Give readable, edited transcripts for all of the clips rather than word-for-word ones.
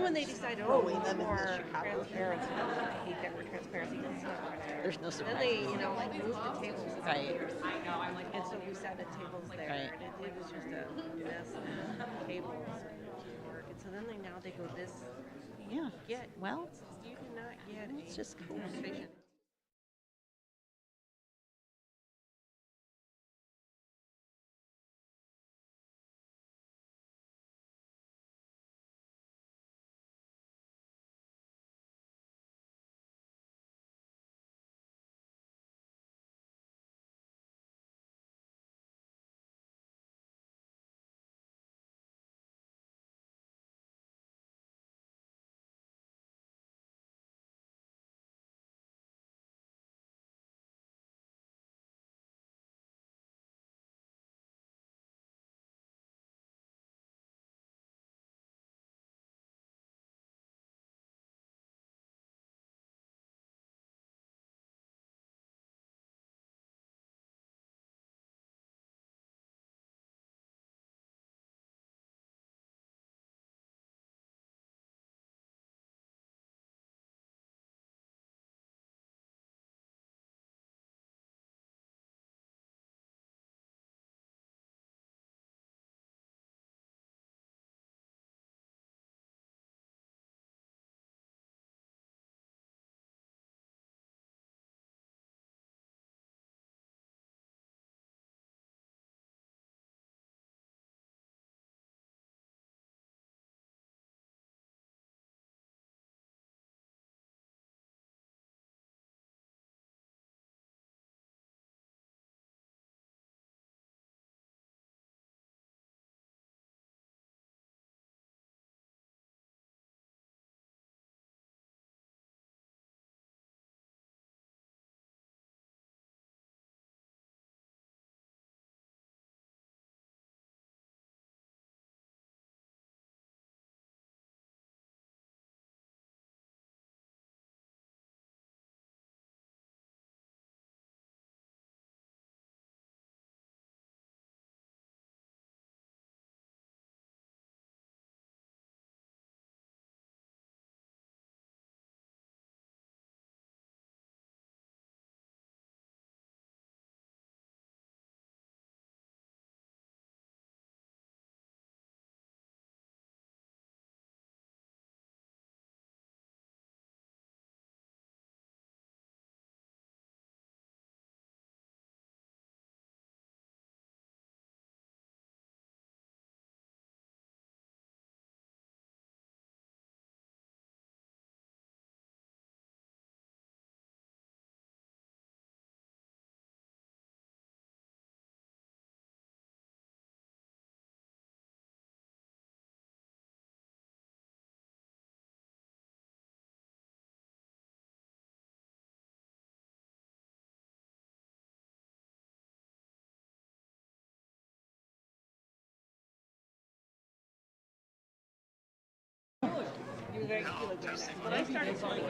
when they decided, oh, we need more transparency. I hate that word transparency. It's not right. There's no Then surprise. they, like moved the tables Right. and so we sat at tables there, Right. and it was just a mess. Tables and work, and so then they go this. Yeah. Get Well, you do not get it's a just cool. conversation.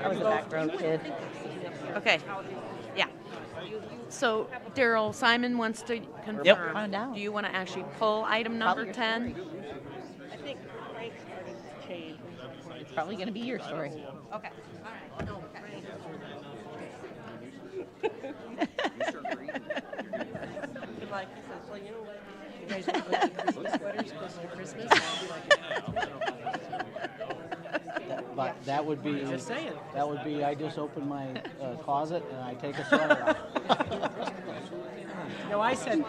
I was a back row kid. Okay. Yeah. So, Daryl, Simon wants to confirm. Yep. On down. Do you want to actually pull item number 10? I think Frank started to change. It's probably going to be your story. Okay. All right. No, Frank. Like he says, well, you know what? You guys want to go to Christmas sweaters closer to Christmas? But that would be. Just saying. That would be. I just open my closet and I take a sweater off. No, I said.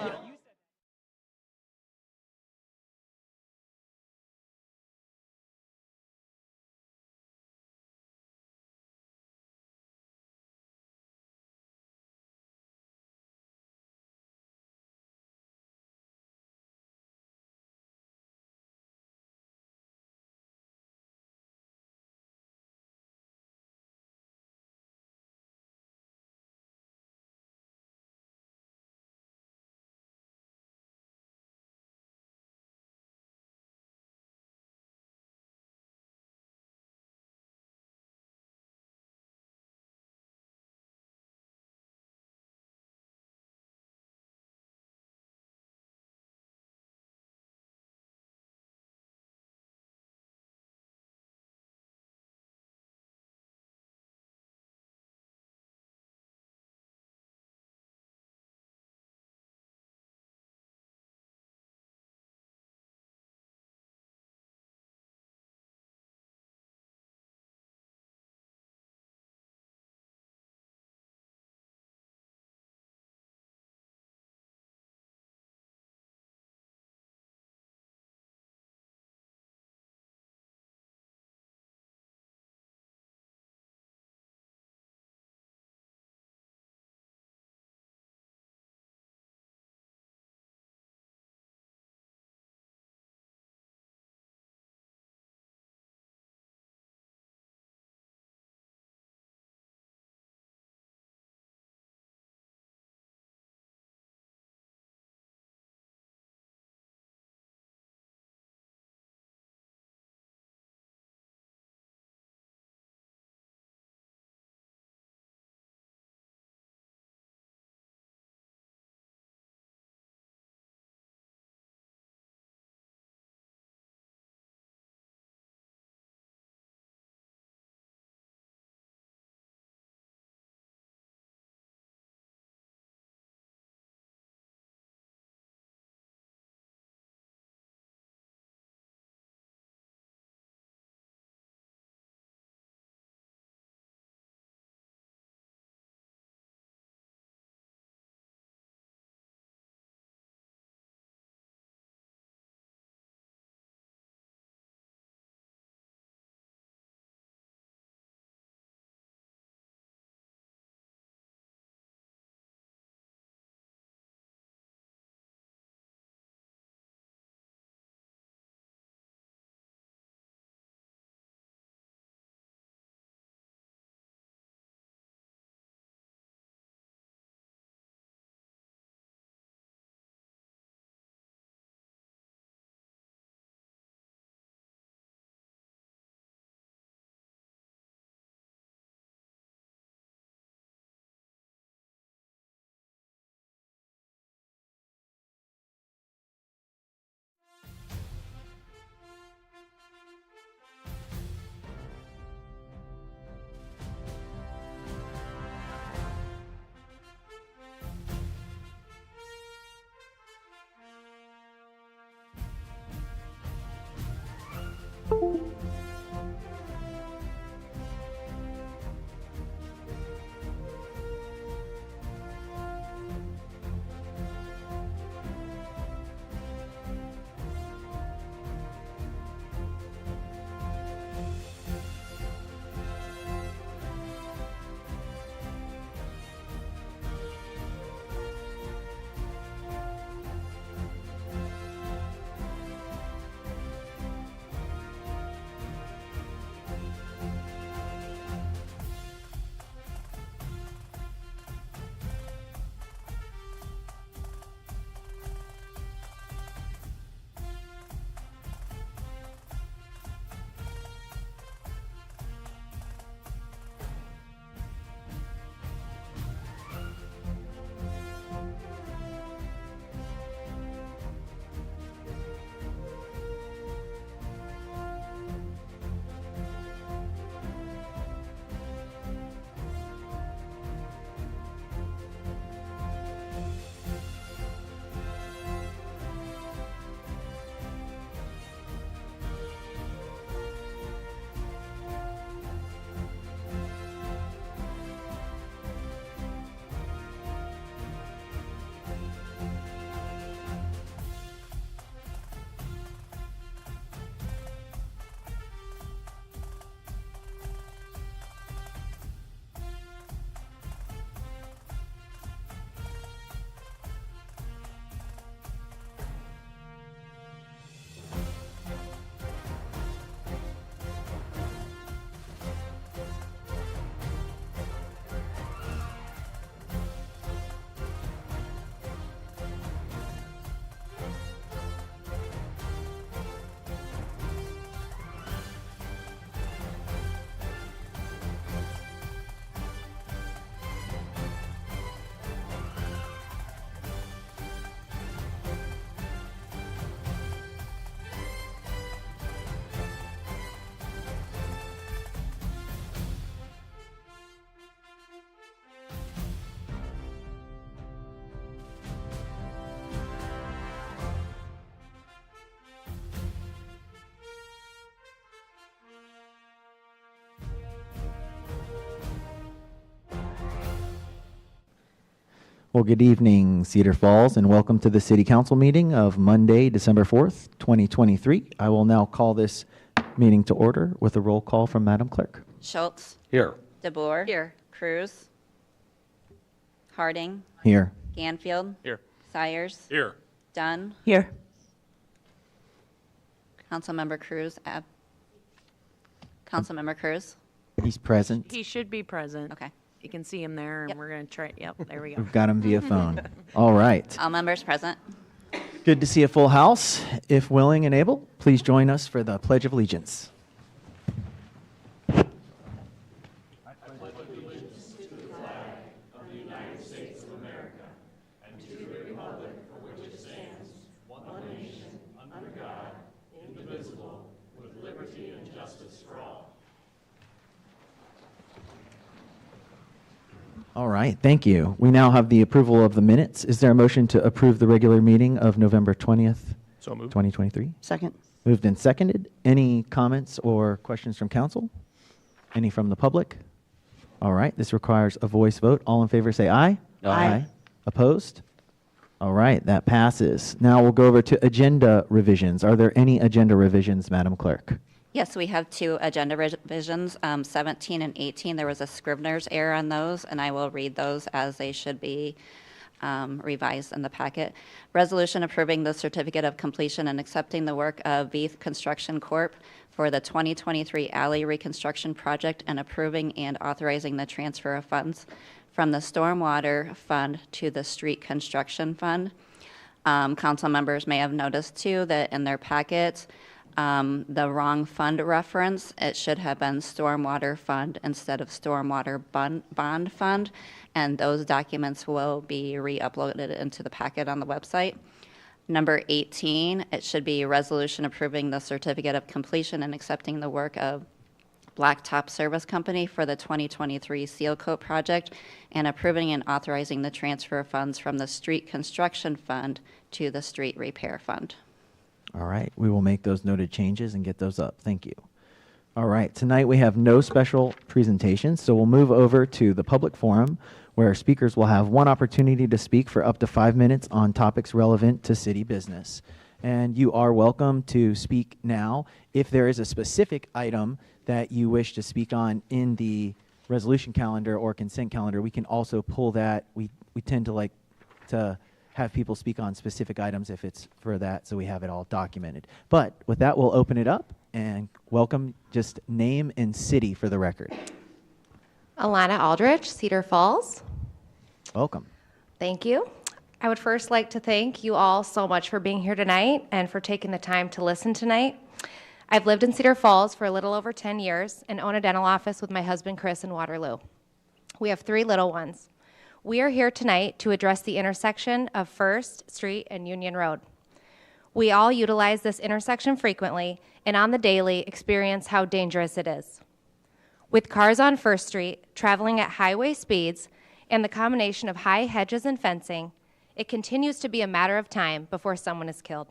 Well, good evening, Cedar Falls, and welcome to the City Council meeting of Monday, December 4th, 2023. I will now call this meeting to order with a roll call from Madam Clerk. Schultz. Here. DeBoer. Here. Cruz. Harding. Here. Ganfield. Here. Sires. Here. Dunn. Here. Councilmember Cruz. Councilmember Cruz. He's present. He should be present. Okay. You can see him there, and Yep. we're going to try. Yep, there we go. We've got him via phone. All right. All members present. Good to see a full house. If willing and able, please join us for the Pledge of Allegiance. All right, thank you. We now have the approval of the minutes. Is there a motion to approve the regular meeting of November 20th, So moved. 2023? Second. Moved and seconded. Any comments or questions from council? Any from the public? All right, this requires a voice vote. All in favor say aye. Aye. Opposed? All right, that passes. Now we'll go over to agenda revisions. Are there any agenda revisions, Madam Clerk? Yes, we have two agenda revisions, 17 and 18. There was a Scrivener's error on those, and I will read those as they should be revised in the packet. Resolution approving the certificate of completion and accepting the work of Veith Construction Corp. For the 2023 alley reconstruction project and approving and authorizing the transfer of funds from the Stormwater Fund to the Street Construction Fund. Council members may have noticed too that in their packets, the wrong fund reference. It should have been Stormwater Fund instead of Stormwater Bond Fund, and those documents will be re-uploaded into the packet on the website. Number 18, it should be resolution approving the certificate of completion and accepting the work of Blacktop Service Company for the 2023 Seal Coat project and approving and authorizing the transfer of funds from the Street Construction Fund to the Street Repair Fund. All right, we will make those noted changes and get those up. Thank you. All right, tonight we have no special presentations, so we'll move over to the public forum where speakers will have one opportunity to speak for up to 5 minutes on topics relevant to city business. And you are welcome to speak now. If there is a specific item that you wish to speak on in the resolution calendar or consent calendar, we can also pull that. We tend to like to have people speak on specific items if it's for that, so we have it all documented. But with that, we'll open it up and welcome, just name and city for the record. Alana Aldrich, Cedar Falls. Welcome. Thank you. I would first like to thank you all so much for being here tonight and for taking the time to listen tonight. I've lived in Cedar Falls for a little over 10 years and own a dental office with my husband, Chris, in Waterloo. We have 3 little ones. We are here tonight to address the intersection of First Street and Union Road. We all utilize this intersection frequently and on the daily experience how dangerous it is. With cars on First Street traveling at highway speeds and the combination of high hedges and fencing, it continues to be a matter of time before someone is killed.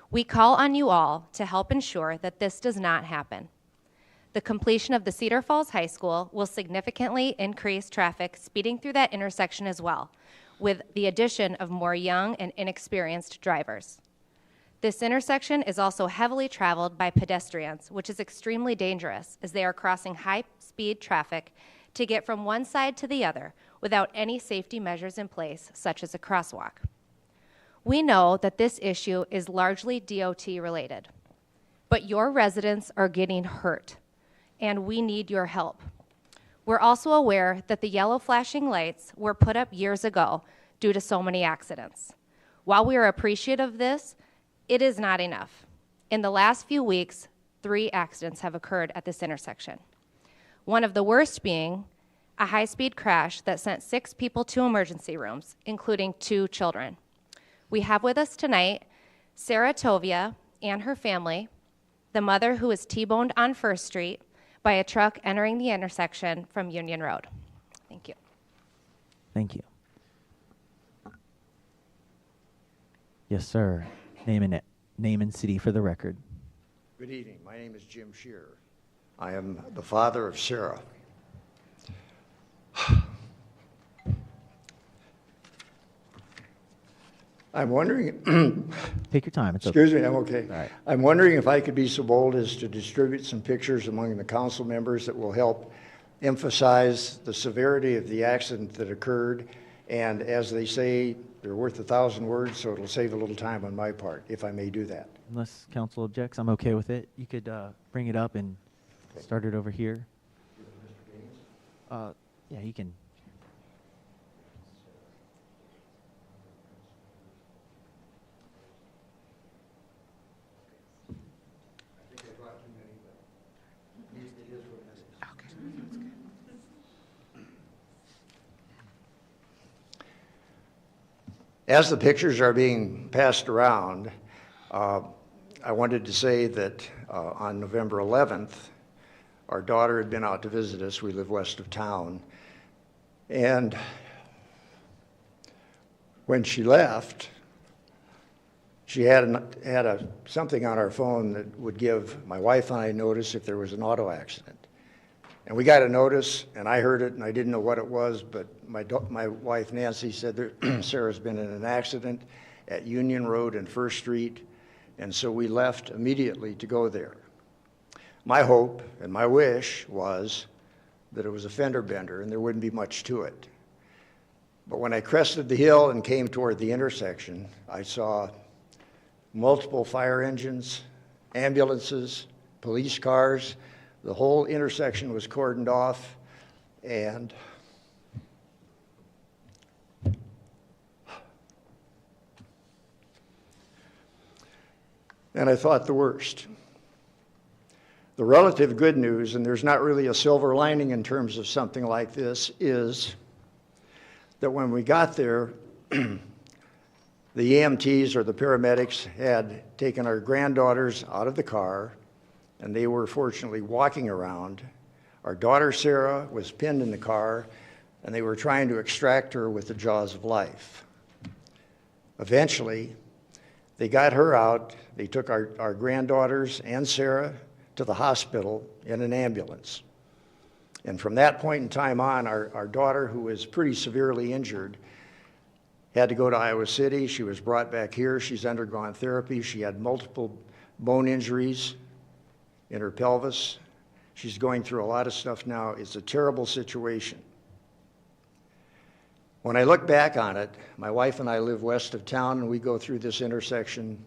We call on you all to help ensure that this does not happen. The completion of the Cedar Falls High School will significantly increase traffic speeding through that intersection as well, with the addition of more young and inexperienced drivers. This intersection is also heavily traveled by pedestrians, which is extremely dangerous as they are crossing high-speed traffic to get from one side to the other without any safety measures in place, such as a crosswalk. We know that this issue is largely DOT related, but your residents are getting hurt, and we need your help. We're also aware that the yellow flashing lights were put up years ago due to so many accidents. While we are appreciative of this, it is not enough. In the last few weeks, 3 accidents have occurred at this intersection. One of the worst being a high-speed crash that sent 6 people to emergency rooms, including 2 children. We have with us tonight Sarah Tovia and her family, the mother who was T-boned on First Street by a truck entering the intersection from Union Road. Thank you. Thank you. Yes, sir. Name and city for the record. Good evening. My name is Jim Shearer. I am the father of Sarah. I'm wondering, Take your time. It's okay. excuse me, I'm okay. All right. I'm wondering if I could be so bold as to distribute some pictures among the council members that will help emphasize the severity of the accident that occurred. And as they say, they're worth 1,000 words, so it'll save a little time on my part, if I may do that. Unless council objects, I'm okay with it. You could bring it up and start it over here. Yeah, he can. As the pictures are being passed around, I wanted to say that on November 11th, our daughter had been out to visit us. We live west of town. And when she left, she had something on our phone that would give my wife and I notice if there was an auto accident. And we got a notice, and I heard it, and I didn't know what it was, but my wife Nancy said that Sarah's been in an accident at Union Road and First Street, and so we left immediately to go there. My hope and my wish was that it was a fender bender and there wouldn't be much to it. But when I crested the hill and came toward the intersection, I saw multiple fire engines, ambulances, police cars. The whole intersection was cordoned off, and I thought the worst. The relative good news, and there's not really a silver lining in terms of something like this, is that when we got there, the EMTs or the paramedics had taken our granddaughters out of the car, and they were fortunately walking around. Our daughter Sarah was pinned in the car, and they were trying to extract her with the jaws of life. Eventually, they got her out. They took our granddaughters and Sarah to the hospital in an ambulance. And from that point in time on, our daughter, who was pretty severely injured, had to go to Iowa City. She was brought back here. She's undergone therapy. She had multiple bone injuries in her pelvis. She's going through a lot of stuff now. It's a terrible situation. When I look back on it, my wife and I live west of town, and we go through this intersection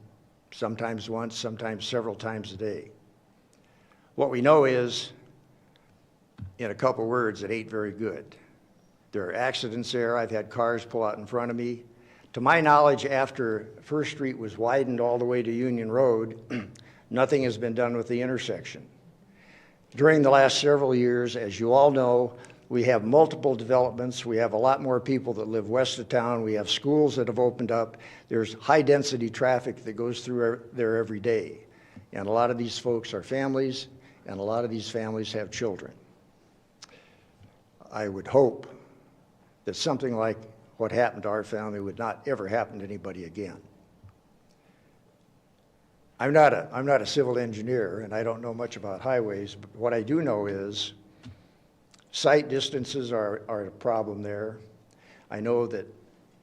sometimes once, sometimes several times a day. What we know is, in a couple words, it ain't very good. There are accidents there. I've had cars pull out in front of me. To my knowledge, after First Street was widened all the way to Union Road, nothing has been done with the intersection. During the last several years, as you all know, we have multiple developments. We have a lot more people that live west of town. We have schools that have opened up. There's high-density traffic that goes through there every day. And a lot of these folks are families, and a lot of these families have children. I would hope that something like what happened to our family would not ever happen to anybody again. I'm not a civil engineer, and I don't know much about highways, but what I do know is sight distances are a problem there. I know that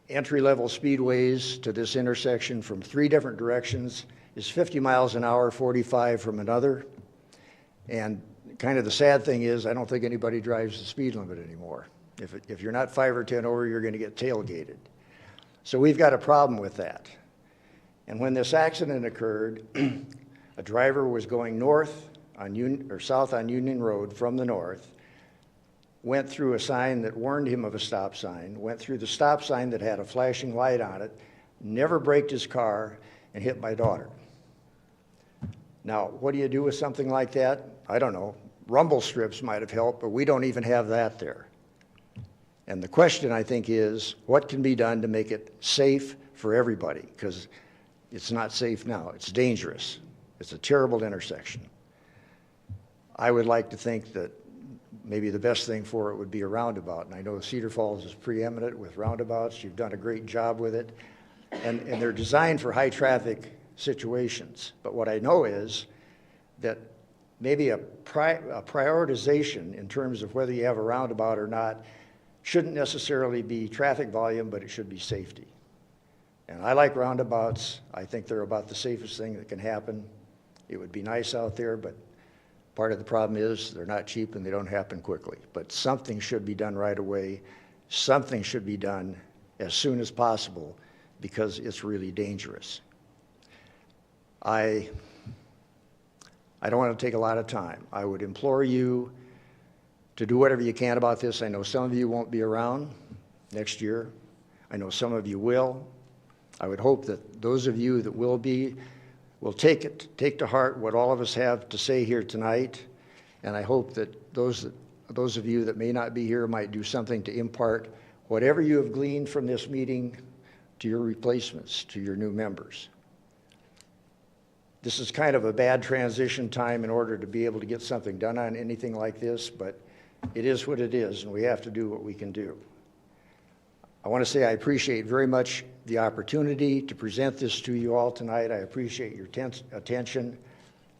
entry-level speedways to this intersection from 3 different directions is 50 miles an hour, 45 from another. And kind of the sad thing is I don't think anybody drives the speed limit anymore. If you're not 5 or 10 over, you're going to get tailgated. So we've got a problem with that. And when this accident occurred, a driver was going south on Union Road from the north, went through a sign that warned him of a stop sign, went through the stop sign that had a flashing light on it, never braked his car, and hit my daughter. Now, what do you do with something like that? I don't know. Rumble strips might have helped, but we don't even have that there. And the question, I think, is what can be done to make it safe for everybody? Because it's not safe now. It's dangerous. It's a terrible intersection. I would like to think that maybe the best thing for it would be a roundabout. And I know Cedar Falls is preeminent with roundabouts. You've done a great job with it. And they're designed for high traffic situations. But what I know is that maybe a prioritization in terms of whether you have a roundabout or not shouldn't necessarily be traffic volume, but it should be safety. And I like roundabouts. I think they're about the safest thing that can happen. It would be nice out there, but part of the problem is they're not cheap and they don't happen quickly. But something should be done right away. Something should be done as soon as possible because it's really dangerous. I don't want to take a lot of time. I would implore you to do whatever you can about this. I know some of you won't be around next year. I know some of you will. I would hope that those of you that will be will take to heart what all of us have to say here tonight. And I hope that those of you that may not be here might do something to impart whatever you have gleaned from this meeting to your replacements, to your new members. This is kind of a bad transition time in order to be able to get something done on anything like this, but it is what it is, and we have to do what we can do. I want to say I appreciate very much the opportunity to present this to you all tonight. I appreciate your attention,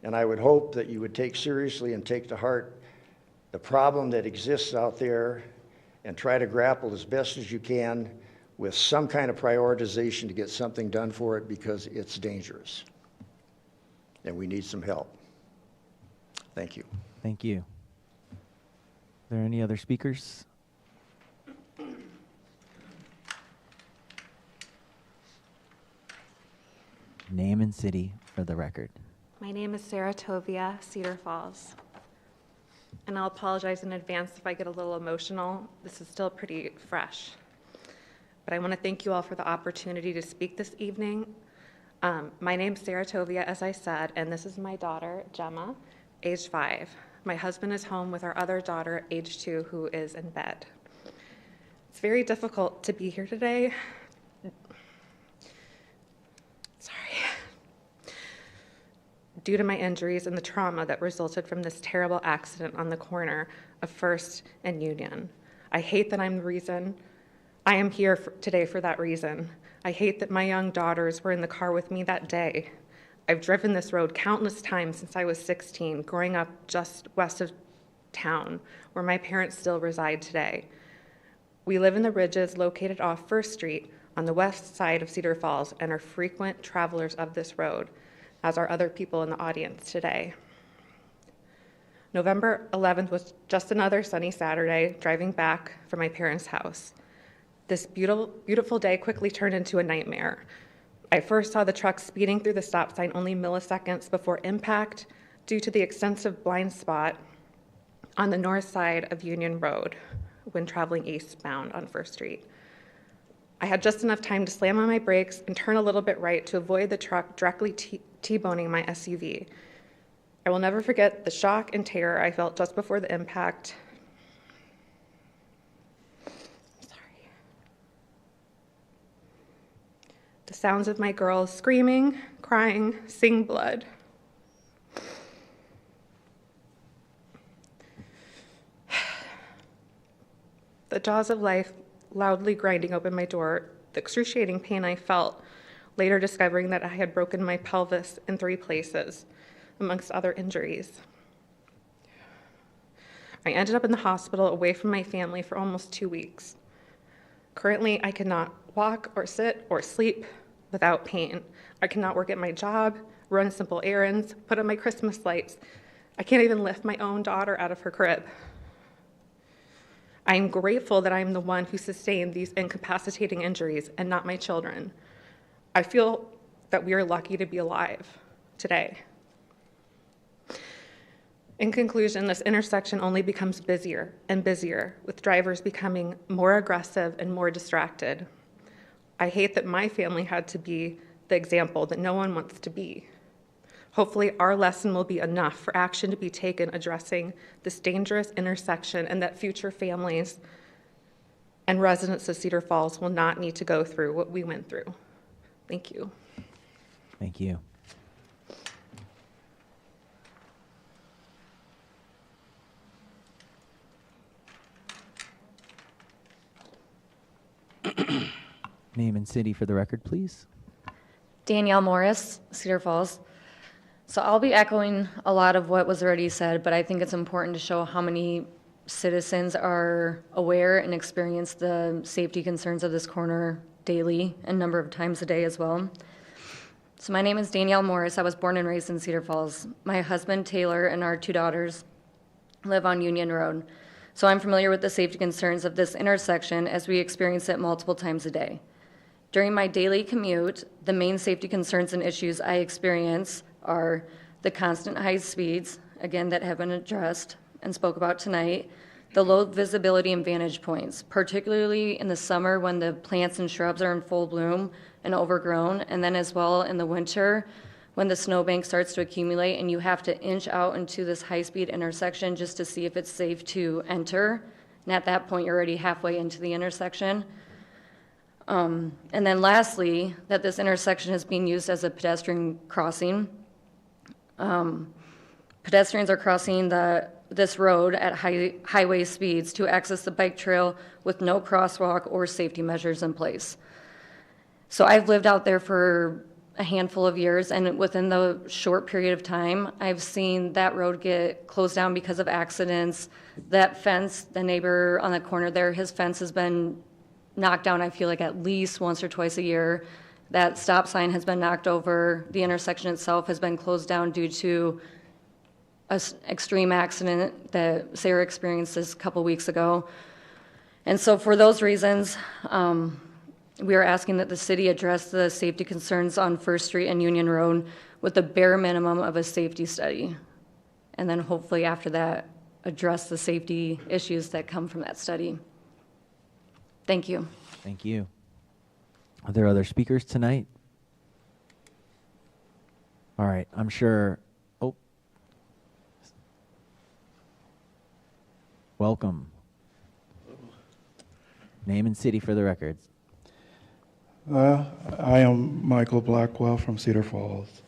and I would hope that you would take seriously and take to heart the problem that exists out there and try to grapple as best as you can with some kind of prioritization to get something done for it because it's dangerous, and we need some help. Thank you. Thank you. Are there any other speakers? Name and city for the record. My name is Sarah Tovia, Cedar Falls. And I'll apologize in advance if I get a little emotional. This is still pretty fresh. But I want to thank you all for the opportunity to speak this evening. My name's Sarah Tovia, as I said, and this is my daughter, Gemma, age 5. My husband is home with our other daughter, age 2, who is in bed. It's very difficult to be here today. Due to my injuries and the trauma that resulted from this terrible accident on the corner of First and Union. I hate that I'm the reason. I am here today for that reason. I hate that my young daughters were in the car with me that day. I've driven this road countless times since I was 16, growing up just west of town, where my parents still reside today. We live in the Ridges located off First Street on the west side of Cedar Falls and are frequent travelers of this road, as are other people in the audience today. November 11th was just another sunny Saturday, driving back from my parents' house. This beautiful day quickly turned into a nightmare. I first saw the truck speeding through the stop sign only milliseconds before impact due to the extensive blind spot on the north side of Union Road when traveling eastbound on First Street. I had just enough time to slam on my brakes and turn a little bit right to avoid the truck directly T-boning my SUV. I will never forget the shock and terror I felt just before the impact. Sorry. The sounds of my girls screaming, crying, seeing blood. The jaws of life loudly grinding open my door, the excruciating pain I felt, later discovering that I had broken my pelvis in 3 places, amongst other injuries. I ended up in the hospital away from my family for almost 2 weeks. Currently, I cannot walk or sit or sleep without pain. I cannot work at my job, run simple errands, put up my Christmas lights. I can't even lift my own daughter out of her crib. I am grateful that I am the one who sustained these incapacitating injuries and not my children. I feel that we are lucky to be alive today. In conclusion, this intersection only becomes busier and busier, with drivers becoming more aggressive and more distracted. I hate that my family had to be the example that no one wants to be. Hopefully, our lesson will be enough for action to be taken addressing this dangerous intersection and that future families and residents of Cedar Falls will not need to go through what we went through. Thank you. Thank you. Name and city for the record, please. Danielle Morris, Cedar Falls. So I'll be echoing a lot of what was already said, but I think it's important to show how many citizens are aware and experience the safety concerns of this corner daily and number of times a day as well. So my name is Danielle Morris. I was born and raised in Cedar Falls. My husband, Taylor, and our 2 daughters live on Union Road. So I'm familiar with the safety concerns of this intersection as we experience it multiple times a day. During my daily commute, the main safety concerns and issues I experience are the constant high speeds, again, that have been addressed and spoke about tonight, the low visibility and vantage points, particularly in the summer when the plants and shrubs are in full bloom and overgrown, and then as well in the winter when the snowbank starts to accumulate and you have to inch out into this high-speed intersection just to see if it's safe to enter. And at that point, you're already halfway into the intersection. And then lastly, that this intersection is being used as a pedestrian crossing. Pedestrians are crossing this road at highway speeds to access the bike trail with no crosswalk or safety measures in place. So I've lived out there for a handful of years, and within the short period of time, I've seen that road get closed down because of accidents. That fence, the neighbor on the corner there, his fence has been knocked down, I feel like at least once or twice a year. That stop sign has been knocked over. The intersection itself has been closed down due to an extreme accident that Sarah experienced this a couple weeks ago. And so for those reasons, we are asking that the city address the safety concerns on First Street and Union Road with the bare minimum of a safety study. And then hopefully after that, address the safety issues that come from that study. Thank you. Thank you. Are there other speakers tonight? All right, I'm sure. Oh. Welcome. Name and city for the records. I am Michael Blackwell from Cedar Falls.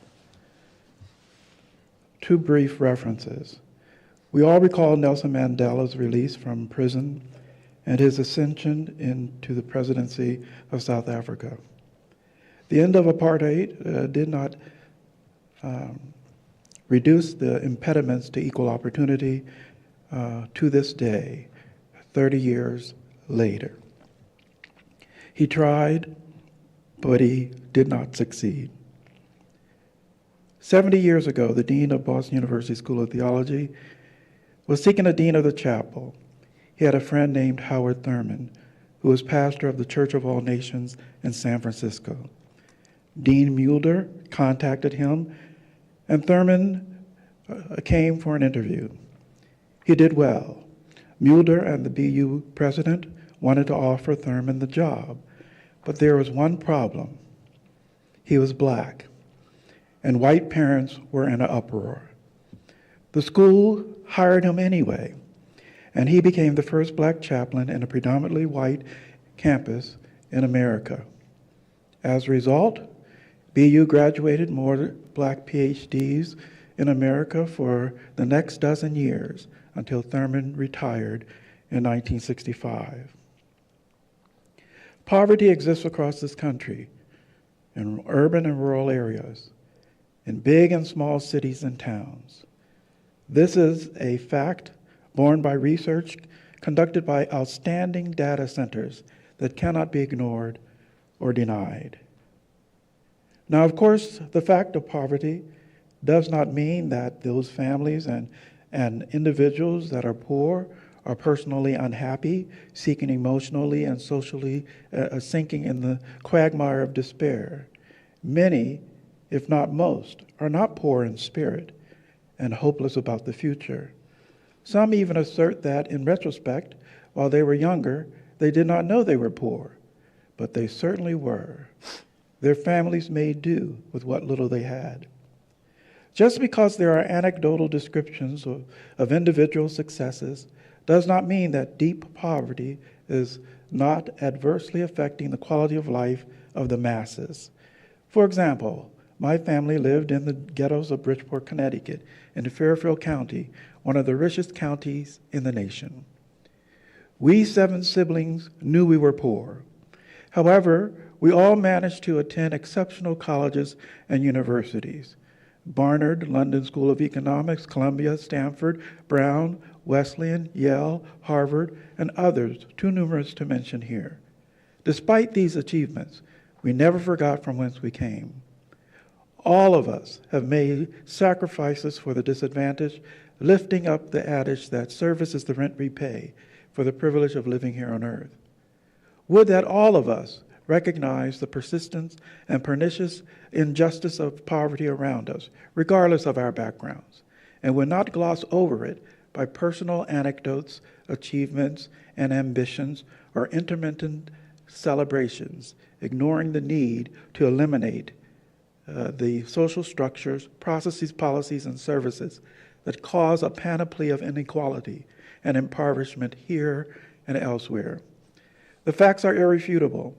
2 brief references. We all recall Nelson Mandela's release from prison and his ascension into the presidency of South Africa. The end of apartheid did not reduce the impediments to equal opportunity to this day, 30 years later. He tried, but he did not succeed. 70 years ago, the dean of Boston University School of Theology was seeking a dean of the chapel. He had a friend named Howard Thurman, who was pastor of the Church of All Nations in San Francisco. Dean Mulder contacted him, and Thurman came for an interview. He did well. Mulder and the BU president wanted to offer Thurman the job, but there was one problem. He was black, and white parents were in an uproar. The school hired him anyway, and he became the first black chaplain in a predominantly white campus in America. As a result, BU graduated more black PhDs in America for the next dozen years until Thurman retired in 1965. Poverty exists across this country, in urban and rural areas, in big and small cities and towns. This is a fact borne by research conducted by outstanding data centers that cannot be ignored or denied. Now, of course, the fact of poverty does not mean that those families and individuals that are poor are personally unhappy, seeking emotionally and socially, sinking in the quagmire of despair. Many, if not most, are not poor in spirit and hopeless about the future. Some even assert that, in retrospect, while they were younger, they did not know they were poor, but they certainly were. Their families made do with what little they had. Just because there are anecdotal descriptions of individual successes does not mean that deep poverty is not adversely affecting the quality of life of the masses. For example, my family lived in the ghettos of Bridgeport, Connecticut, in Fairfield County, one of the richest counties in the nation. We 7 siblings knew we were poor. However, we all managed to attend exceptional colleges and universities: Barnard, London School of Economics, Columbia, Stanford, Brown, Wesleyan, Yale, Harvard, and others, too numerous to mention here. Despite these achievements, we never forgot from whence we came. All of us have made sacrifices for the disadvantaged, lifting up the adage that service is the rent we pay for the privilege of living here on earth. Would that all of us recognize the persistence and pernicious injustice of poverty around us, regardless of our backgrounds, and would not gloss over it by personal anecdotes, achievements, and ambitions, or intermittent celebrations, ignoring the need to eliminate the social structures, processes, policies, and services that cause a panoply of inequality and impoverishment here and elsewhere. The facts are irrefutable,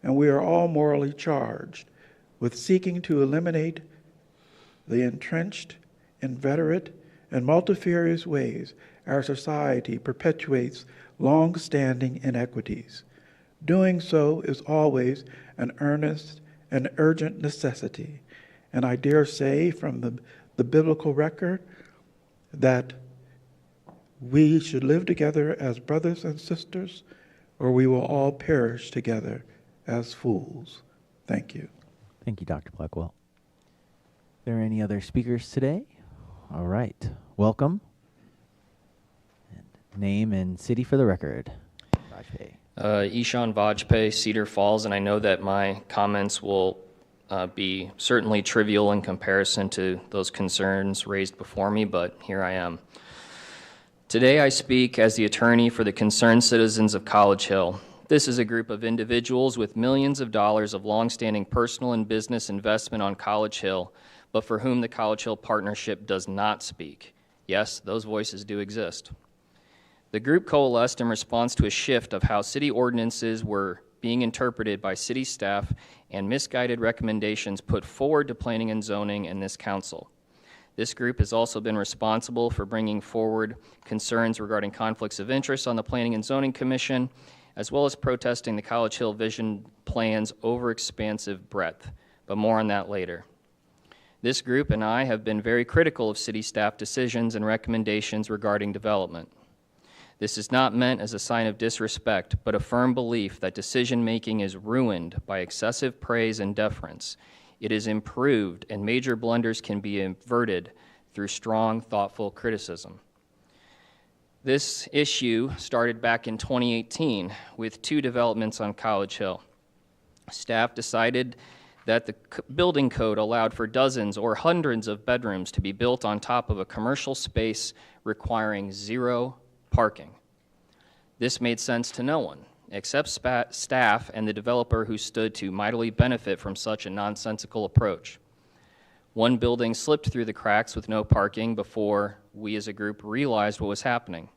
and we are all morally charged with seeking to eliminate the entrenched, inveterate, and multifarious ways our society perpetuates long-standing inequities. Doing so is always an earnest and urgent necessity, and I dare say from the biblical record that we should live together as brothers and sisters, or we will all perish together as fools. Thank you. Thank you, Dr. Blackwell. Are there any other speakers today? All right. Welcome. And name and city for the record. Vajpayee. Ishan Vajpayee, Cedar Falls, and I know that my comments will be certainly trivial in comparison to those concerns raised before me, but here I am. Today I speak as the attorney for the concerned citizens of College Hill. This is a group of individuals with millions of dollars of longstanding personal and business investment on College Hill, but for whom the College Hill Partnership does not speak. Yes, those voices do exist. The group coalesced in response to a shift of how city ordinances were being interpreted by city staff and misguided recommendations put forward to planning and zoning and this council. This group has also been responsible for bringing forward concerns regarding conflicts of interest on the Planning and Zoning Commission, as well as protesting the College Hill Vision Plan's overexpansive breadth, but more on that later. This group and I have been very critical of city staff decisions and recommendations regarding development. This is not meant as a sign of disrespect, but a firm belief that decision-making is ruined by excessive praise and deference. It is improved, and major blunders can be averted through strong, thoughtful criticism. This issue started back in 2018 with two developments on College Hill. Staff decided that the building code allowed for dozens or hundreds of bedrooms to be built on top of a commercial space requiring zero parking. This made sense to no one, except staff and the developer who stood to mightily benefit from such a nonsensical approach. One building slipped through the cracks with no parking before we as a group realized what was happening.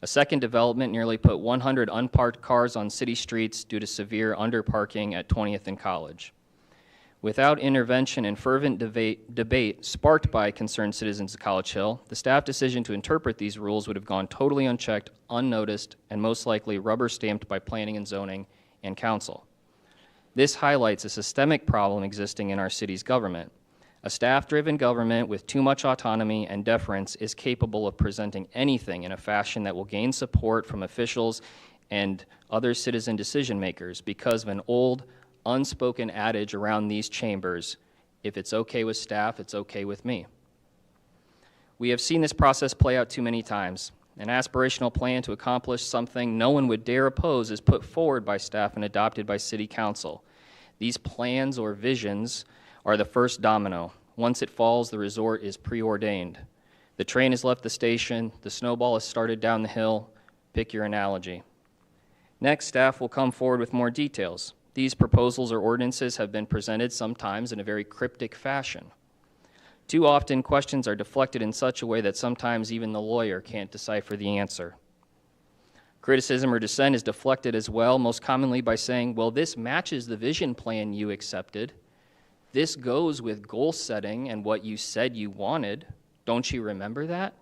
A second development nearly put 100 unparked cars on city streets due to severe underparking at 20th and College. Without intervention and fervent debate sparked by concerned citizens of College Hill, the staff decision to interpret these rules would have gone totally unchecked, unnoticed, and most likely rubber-stamped by planning and zoning and council. This highlights a systemic problem existing in our city's government. A staff-driven government with too much autonomy and deference is capable of presenting anything in a fashion that will gain support from officials and other citizen decision-makers because of an old, unspoken adage around these chambers: if it's okay with staff, it's okay with me. We have seen this process play out too many times. An aspirational plan to accomplish something no one would dare oppose is put forward by staff and adopted by City Council. These plans or visions are the first domino. Once it falls, the resort is preordained. The train has left the station, the snowball has started down the hill. Pick your analogy. Next, staff will come forward with more details. These proposals or ordinances have been presented sometimes in a very cryptic fashion. Too often, questions are deflected in such a way that sometimes even the lawyer can't decipher the answer. Criticism or dissent is deflected as well, most commonly by saying, well, this matches the vision plan you accepted. This goes with goal setting and what you said you wanted. Don't you remember that?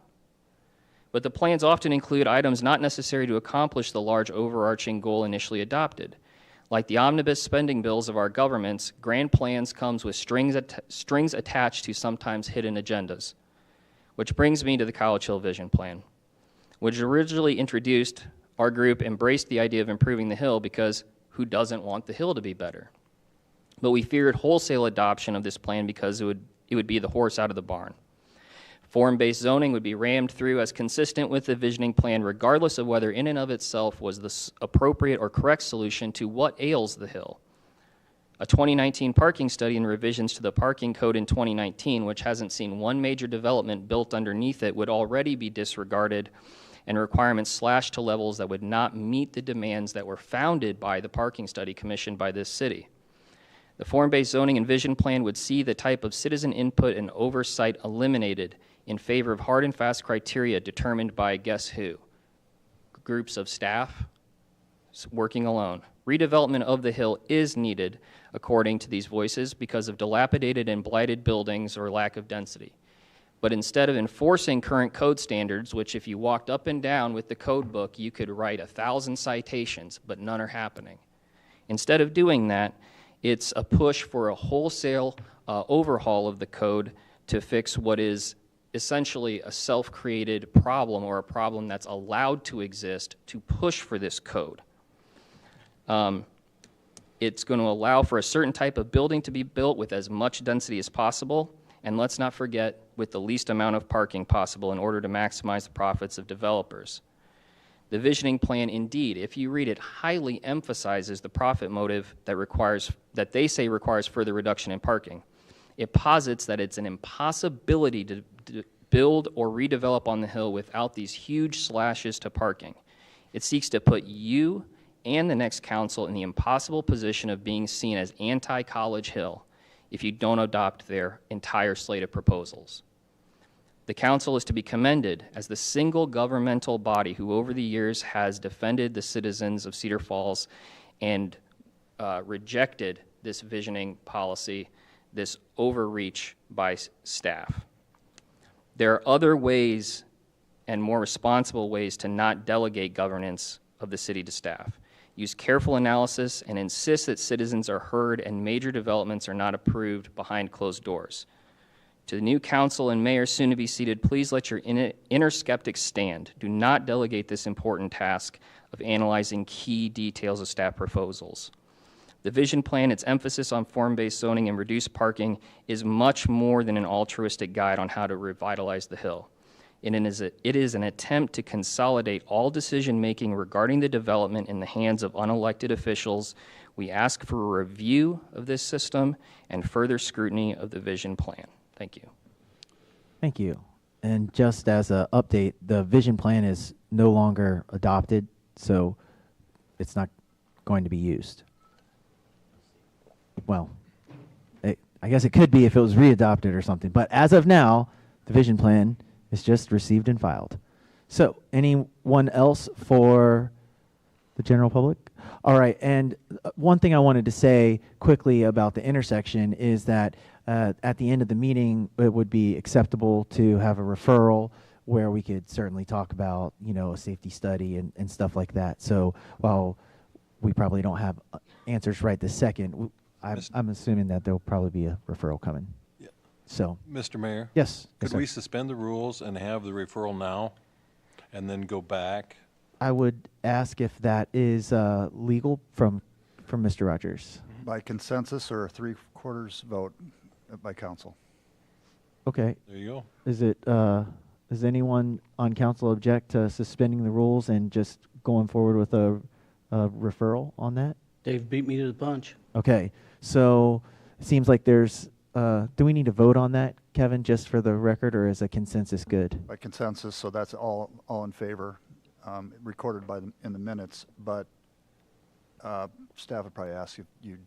But the plans often include items not necessary to accomplish the large overarching goal initially adopted. Like the omnibus spending bills of our governments, grand plans comes with strings attached to sometimes hidden agendas. Which brings me to the College Hill Vision Plan. Which originally introduced, our group embraced the idea of improving the Hill because who doesn't want the hill to be better. But we feared wholesale adoption of this plan because it would be the horse out of the barn. Form-based zoning would be rammed through as consistent with the visioning plan, regardless of whether in and of itself was the appropriate or correct solution to what ails the hill. A 2019 parking study and revisions to the parking code in 2019, which hasn't seen one major development built underneath it, would already be disregarded and requirements slashed to levels that would not meet the demands that were founded by the parking study commissioned by this city. The form-based zoning and vision plan would see the type of citizen input and oversight eliminated in favor of hard and fast criteria determined by guess who? Groups of staff working alone. Redevelopment of the hill is needed, according to these voices, because of dilapidated and blighted buildings or lack of density. But instead of enforcing current code standards, which if you walked up and down with the code book, you could write 1,000 citations, but none are happening. Instead of doing that, it's a push for a wholesale overhaul of the code to fix what is essentially a self-created problem, or a problem that's allowed to exist to push for this code. It's going to allow for a certain type of building to be built with as much density as possible, and let's not forget, with the least amount of parking possible in order to maximize the profits of developers. The visioning plan, indeed, if you read it, highly emphasizes the profit motive that they say requires further reduction in parking. It posits that it's an impossibility to build or redevelop on the hill without these huge slashes to parking. It seeks to put you and the next council in the impossible position of being seen as anti-College Hill if you don't adopt their entire slate of proposals. The council is to be commended as the single governmental body who over the years has defended the citizens of Cedar Falls and rejected this visioning policy, this overreach by staff. There are other ways and more responsible ways to not delegate governance of the city to staff. Use careful analysis and insist that citizens are heard and major developments are not approved behind closed doors. To the new council and mayor soon to be seated, please let your inner skeptics stand. Do not delegate this important task of analyzing key details of staff proposals. The vision plan, its emphasis on form-based zoning and reduced parking, is much more than an altruistic guide on how to revitalize the hill. It is an attempt to consolidate all decision-making regarding the development in the hands of unelected officials. We ask for a review of this system and further scrutiny of the vision plan. Thank you. Thank you. And just as an update, the vision plan is no longer adopted, so it's not going to be used. Well, I guess it could be if it was readopted or something, but as of now, the vision plan is just received and filed. So, anyone else for the general public? All right, and one thing I wanted to say quickly about the intersection is that at the end of the meeting, it would be acceptable to have a referral where we could certainly talk about, a safety study and stuff like that. So while we probably don't have answers right this second, I'm assuming that there'll probably be a referral coming. Yeah. So, Mr. Mayor? Yes. Could we suspend the rules and have the referral now and then go back? I would ask if that is legal from Mr. Rogers. By consensus or a 3/4 vote by council. Okay. There you go. Is it, does anyone on council object to suspending the rules and just going forward with a referral on that? Dave beat me to the punch. Okay. So it seems like there's, do we need to vote on that, Kevin, just for the record, or is a consensus good? By consensus, so that's all in favor, recorded in the minutes, but staff would probably ask if you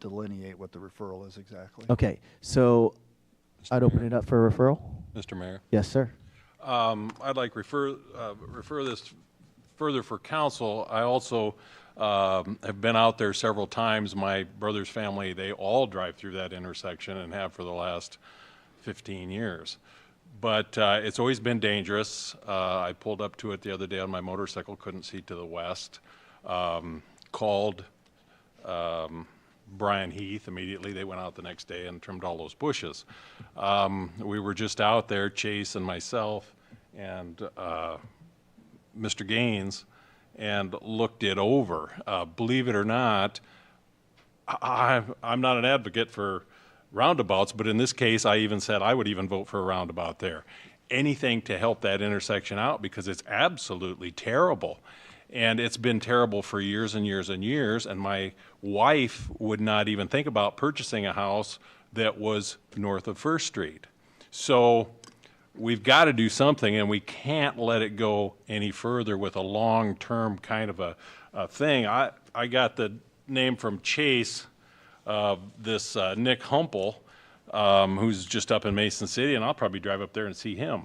delineate what the referral is exactly. Okay. So I'd open it up for a referral. Mr. Mayor? Yes, sir. I'd like refer this further for council. I also have been out there several times. My brother's family, they all drive through that intersection and have for the last 15 years. But it's always been dangerous. I pulled up to it the other day on my motorcycle, couldn't see to the west. Called Brian Heath immediately. They went out the next day and trimmed all those bushes. We were just out there, Chase and myself and Mr. Gaines, and looked it over. Believe it or not, I'm not an advocate for roundabouts, but in this case, I even said I would even vote for a roundabout there. Anything to help that intersection out, because it's absolutely terrible. And it's been terrible for years and years and years, and my wife would not even think about purchasing a house that was north of First Street. So we've got to do something, and we can't let it go any further with a long-term kind of a thing. I got the name from Chase, this Nick Humple, who's just up in Mason City, and I'll probably drive up there and see him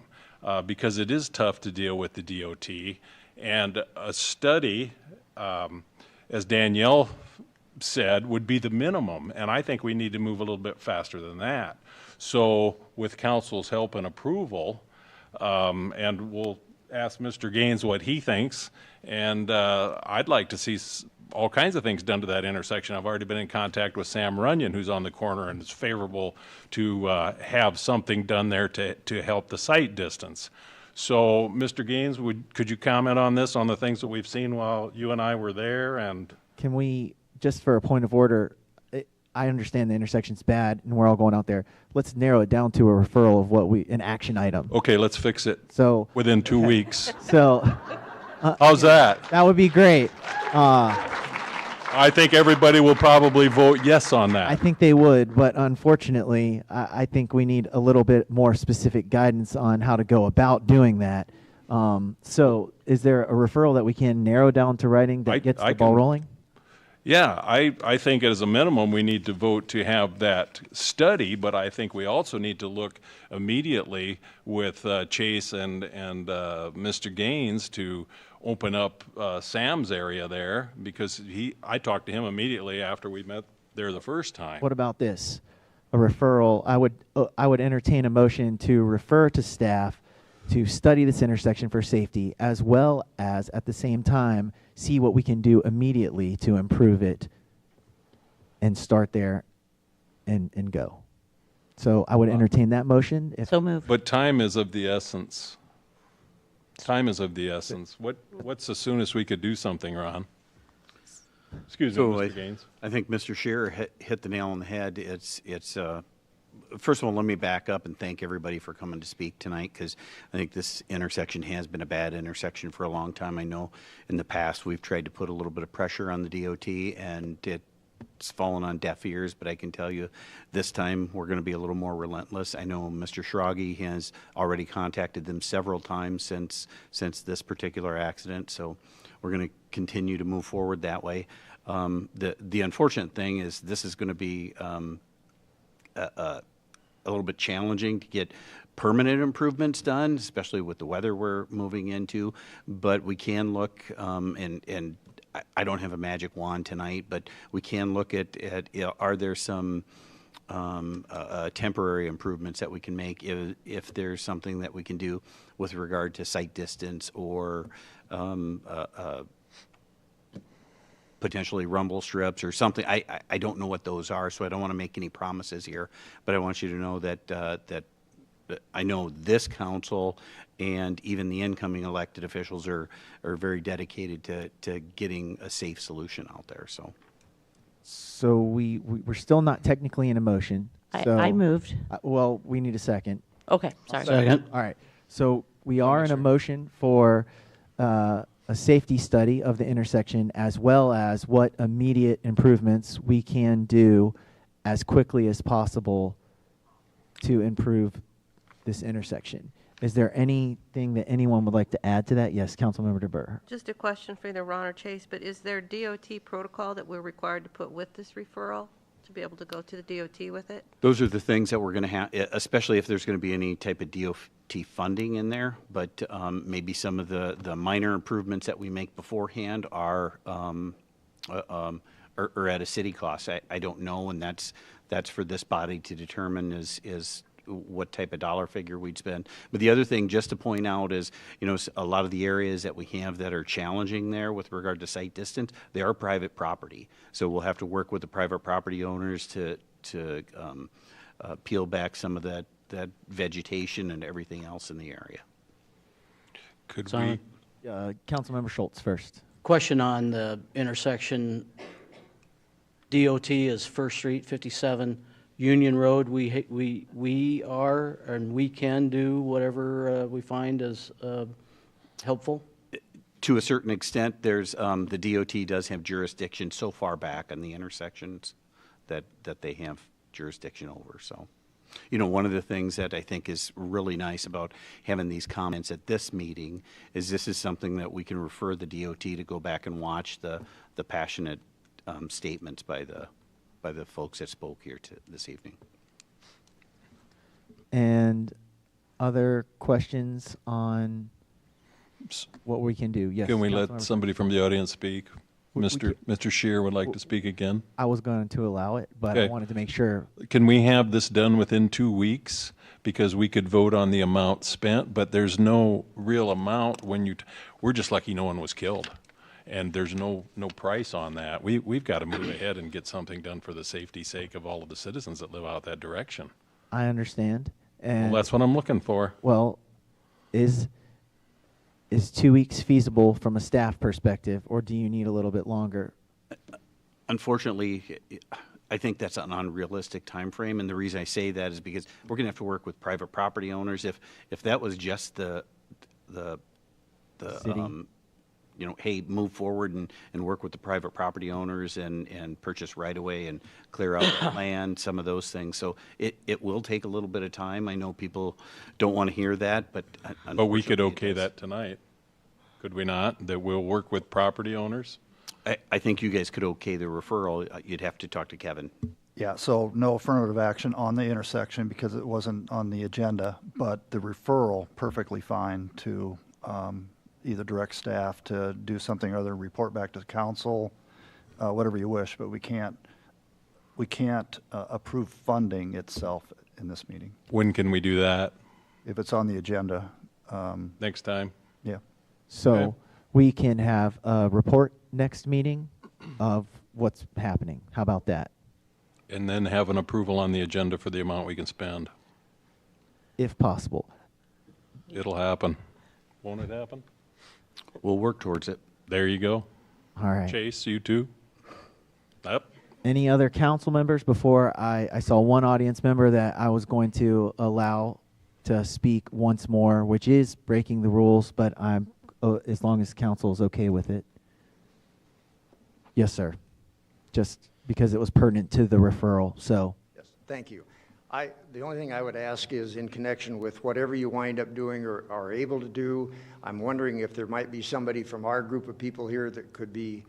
because it is tough to deal with the DOT. And a study, as Danielle said, would be the minimum, and I think we need to move a little bit faster than that. So with council's help and approval, and we'll ask Mr. Gaines what he thinks, and I'd like to see all kinds of things done to that intersection. I've already been in contact with Sam Runyon, who's on the corner, and it's favorable to have something done there to help the sight distance. So, Mr. Gaines, could you comment on this, on the things that we've seen while you and I were there? And can we, just for a point of order, I understand the intersection's bad and we're all going out there. Let's narrow it down to a referral of an action item. Okay, let's fix it. So within 2 weeks. So how's that? That would be great. I think everybody will probably vote yes on that. I think they would, but unfortunately, I think we need a little bit more specific guidance on how to go about doing that. So is there a referral that we can narrow down to writing that gets the ball rolling? Yeah, I think as a minimum we need to vote to have that study, but I think we also need to look immediately with Chase and Mr. Gaines to open up Sam's area there, because I talked to him immediately after we met there the first time. What about this? A referral, I would entertain a motion to refer to staff to study this intersection for safety, as well as at the same time see what we can do immediately to improve it and start there and go. So I would entertain that motion. So moved. But time is of the essence. Time is of the essence. What's the soonest we could do something, Ron? Excuse me, Mr. Gaines. I think Mr. Scherer hit the nail on the head. First of all, let me back up and thank everybody for coming to speak tonight, because I think this intersection has been a bad intersection for a long time. I know in the past we've tried to put a little bit of pressure on the DOT, and it's fallen on deaf ears, but I can tell you this time we're going to be a little more relentless. I know Mr. Schrage has already contacted them several times since this particular accident, so we're going to continue to move forward that way. The unfortunate thing is this is going to be a little bit challenging to get permanent improvements done, especially with the weather we're moving into. But we can look, and I don't have a magic wand tonight, but we can look at are there some temporary improvements that we can make if there's something that we can do with regard to sight distance or potentially rumble strips or something. I don't know what those are, so I don't want to make any promises here, but I want you to know that I know this council and even the incoming elected officials are very dedicated to getting a safe solution out there. So we're still not technically in a motion. So, I moved. Well, we need a second. Okay, sorry. Second. All right. So we are in a motion for a safety study of the intersection, as well as what immediate improvements we can do as quickly as possible to improve this intersection. Is there anything that anyone would like to add to that? Yes, Councilmember DeBurr. Just a question for either Ron or Chase, but is there DOT protocol that we're required to put with this referral to be able to go to the DOT with it? Those are the things that we're going to have, especially if there's going to be any type of DOT funding in there, but maybe some of the minor improvements that we make beforehand are at a city cost. I don't know, and that's for this body to determine is what type of dollar figure we'd spend. But the other thing just to point out is, a lot of the areas that we have that are challenging there with regard to sight distance, they are private property. So we'll have to work with the private property owners to peel back some of that vegetation and everything else in the area. Could we? Councilmember Schultz first. Question on the intersection. DOT is First Street, 57 Union Road. We are and we can do whatever we find is helpful. To a certain extent, there's, the DOT does have jurisdiction so far back on the intersections that they have jurisdiction over, so. You know, one of the things that I think is really nice about having these comments at this meeting is this is something that we can refer the DOT to go back and watch the passionate statements by the folks that spoke here this evening. And other questions on what we can do? Yes. Can we let Councilmember. somebody from the audience speak? Mr. Scheer would like to speak again. I was going to allow it, but I Okay. wanted to make sure. Can we have this done within 2 weeks? Because we could vote on the amount spent, but there's no real amount when we're just lucky no one was killed. And there's no price on that. We've got to move ahead and get something done for the safety sake of all of the citizens that live out that direction. I understand. And Well, that's what I'm looking for. well, is 2 weeks feasible from a staff perspective, or do you need a little bit longer? Unfortunately, I think that's an unrealistic time frame, and the reason I say that is because we're going to have to work with private property owners. If that was just the City. you know, hey, move forward and work with the private property owners and purchase right away and clear out the land, some of those things. So it will take a little bit of time. I know people don't want to hear that, but But we could unfortunately okay it does. that tonight, could we not? That we'll work with property owners? I think you guys could okay the referral. You'd have to talk to Kevin. Yeah, so no affirmative action on the intersection because it wasn't on the agenda, but the referral, perfectly fine to either direct staff to do something or other, report back to the council, whatever you wish, but we can't approve funding itself in this meeting. When can we do that? If it's on the agenda, Next time? yeah. So Okay. we can have a report next meeting of what's happening. How about that? And then have an approval on the agenda for the amount we can spend. If possible. It'll happen. Won't it happen? We'll work towards it. There you go. All right. Chase, you too? Up. Any other council members before I saw one audience member that I was going to allow to speak once more, which is breaking the rules, but I'm as long as council is okay with it. Yes, sir. Just because it was pertinent to the referral. So Yes, thank you. The only thing I would ask is in connection with whatever you wind up doing or are able to do, I'm wondering if there might be somebody from our group of people here that could be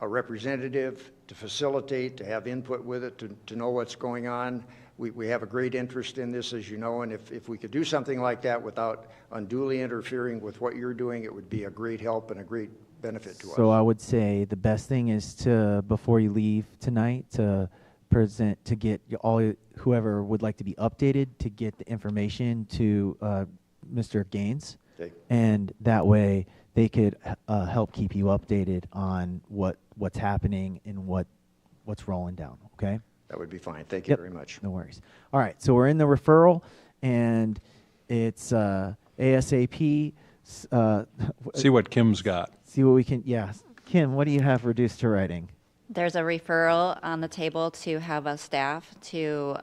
a representative to facilitate, to have input with it, to know what's going on. We have a great interest in this, as you know, and if we could do something like that without unduly interfering with what you're doing, it would be a great help and a great benefit to us. So I would say the best thing is to, before you leave tonight, to present, to get all, whoever would like to be updated, to get the information to Mr. Gaines. Okay. And that way they could help keep you updated on what's happening and what's rolling down, okay? That would be fine. Thank you Yep. very much. No worries. All right, so we're in the referral, and it's ASAP. See what Kim's got. See what we can, yeah. Kim, what do you have reduced to writing? There's a referral on the table to have a staff to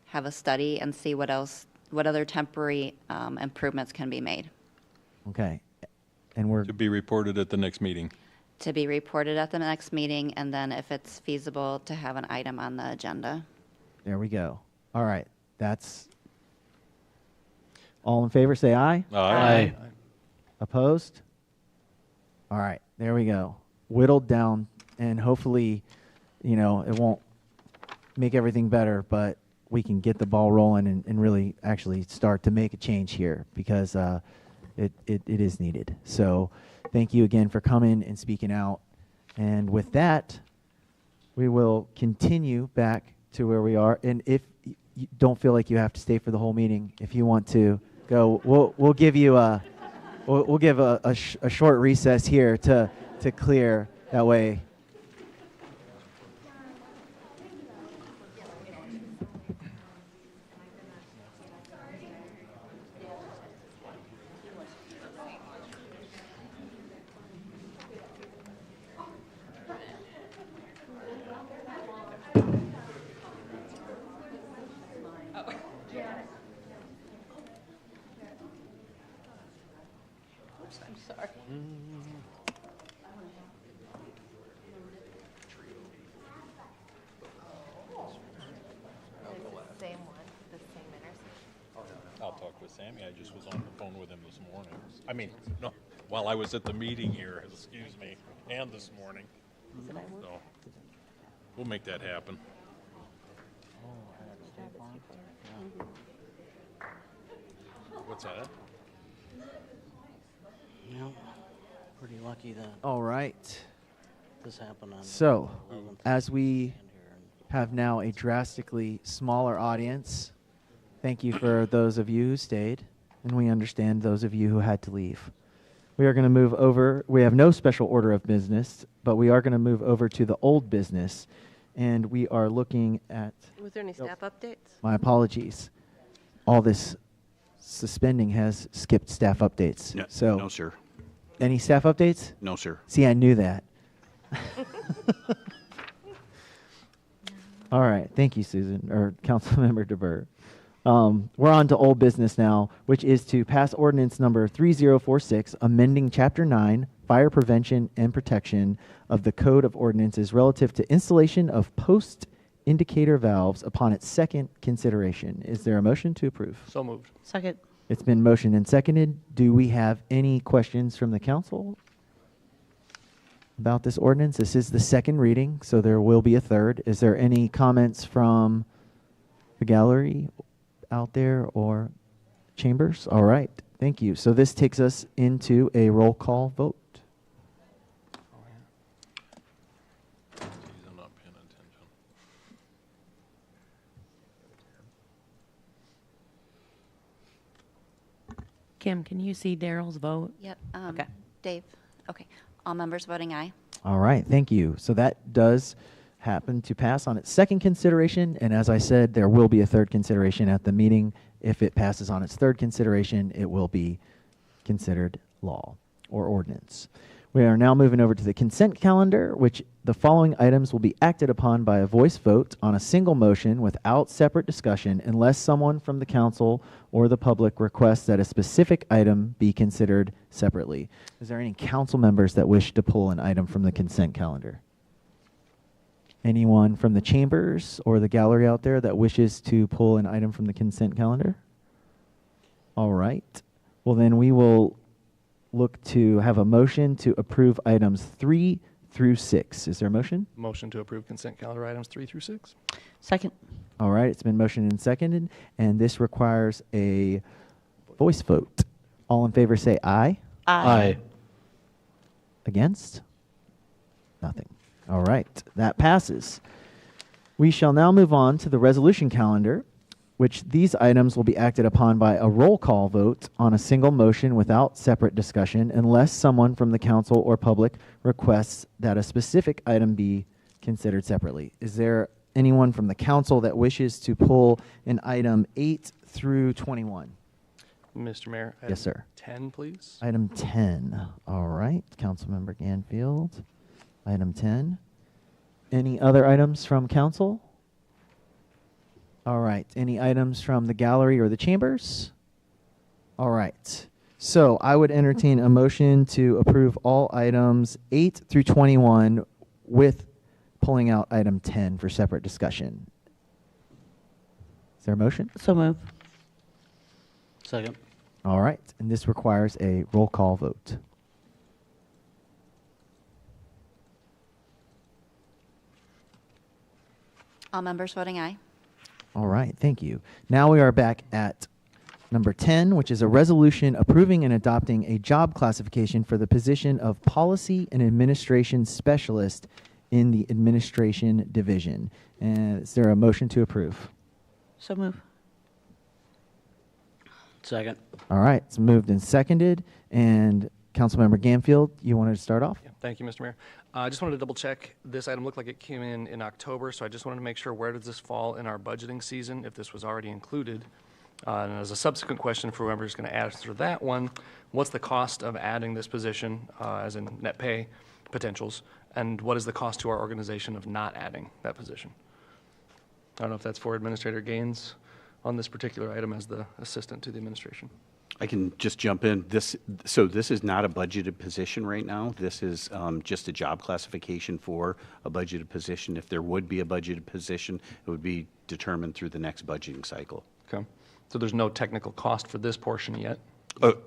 have a study and see what other temporary improvements can be made. Okay. And we're, To be reported at the next meeting. To be reported at the next meeting, and then if it's feasible, to have an item on the agenda. there we go. All right, that's, all in favor, say aye. Aye. Opposed? All right, there we go. Whittled down, and hopefully, it won't make everything better, but we can get the ball rolling and really actually start to make a change here because it is needed. So thank you again for coming and speaking out. And with that, we will continue back to where we are. And if you don't feel like you have to stay for the whole meeting, if you want to go, we'll give you we'll give a short recess here to clear that way. Same one, the same intersection. I'll talk with Sammy. I just was on the phone with him this morning. I mean, no, while I was at the meeting here, excuse me, and this morning. So, we'll make that happen. What's that? Yeah, pretty lucky that All right. this happened on. So, 11th. as we have now a drastically smaller audience, thank you for those of you who stayed, and we understand those of you who had to leave. We are going to move over. We have no special order of business, but we are going to move over to the old business, and we are looking at, Was there any staff updates? my apologies, all this suspending has skipped staff updates. No, So, no, sir. any staff updates? No, sir. See, I knew that. All right. Thank you, Susan, or Councilmember DeBerg. We're on to old business now, which is to pass ordinance number 3046, amending Chapter 9, Fire Prevention and Protection of the Code of Ordinances relative to installation of post indicator valves upon its second consideration. Is there a motion to approve? So moved. Second. It's been motioned and seconded. Do we have any questions from the council about this ordinance? This is the second reading, so there will be a third. Is there any comments from the gallery out there or chambers? All right, thank you. So this takes us into a roll call vote. He's not paying attention. Kim, can you see Daryl's vote? Yep. Okay. Dave? Okay. All members voting aye. All right, thank you. So that does happen to pass on its second consideration, and as I said, there will be a third consideration at the meeting. If it passes on its third consideration, it will be considered law or ordinance. We are now moving over to the consent calendar, which the following items will be acted upon by a voice vote on a single motion without separate discussion unless someone from the council or the public requests that a specific item be considered separately. Is there any council members that wish to pull an item from the consent calendar? Anyone from the chambers or the gallery out there that wishes to pull an item from the consent calendar? All right. Well, then we will look to have a motion to approve items 3 through 6. Is there a motion? Motion to approve consent calendar items 3 through 6. Second. All right. It's been motioned and seconded, and this requires a voice vote. All in favor say aye. Aye. Against? Nothing. All right, that passes. We shall now move on to the resolution calendar, which these items will be acted upon by a roll call vote on a single motion without separate discussion unless someone from the council or public requests that a specific item be considered separately. Is there anyone from the council that wishes to pull an item 8 through 21? Mr. Mayor. Yes, sir. 10, please. Item 10. All right, Councilmember Ganfield. Item 10. Any other items from council? All right. Any items from the gallery or the chambers? All right. So I would entertain a motion to approve all items 8 through 21 with pulling out item 10 for separate discussion. Is there a motion? So move. Second. All right. And this requires a roll call vote. All members voting aye. All right, thank you. Now we are back at number 10, which is a resolution approving and adopting a job classification for the position of Policy and Administration Specialist in the Administration Division. And is there a motion to approve? So move. Second. All right, it's moved and seconded. And Councilmember Ganfield, you wanted to start off? Yeah, thank you, Mr. Mayor. I just wanted to double check. This item looked like it came in October, so I just wanted to make sure where does this fall in our budgeting season, if this was already included. And as a subsequent question for whoever's going to answer that one, what's the cost of adding this position, as in net pay potentials, and what is the cost to our organization of not adding that position? I don't know if that's for Administrator Gaines on this particular item as the assistant to the administration. I can just jump in. So this is not a budgeted position right now. This is just a job classification for a budgeted position. If there would be a budgeted position, it would be determined through the next budgeting cycle. Okay. So there's no technical cost for this portion yet?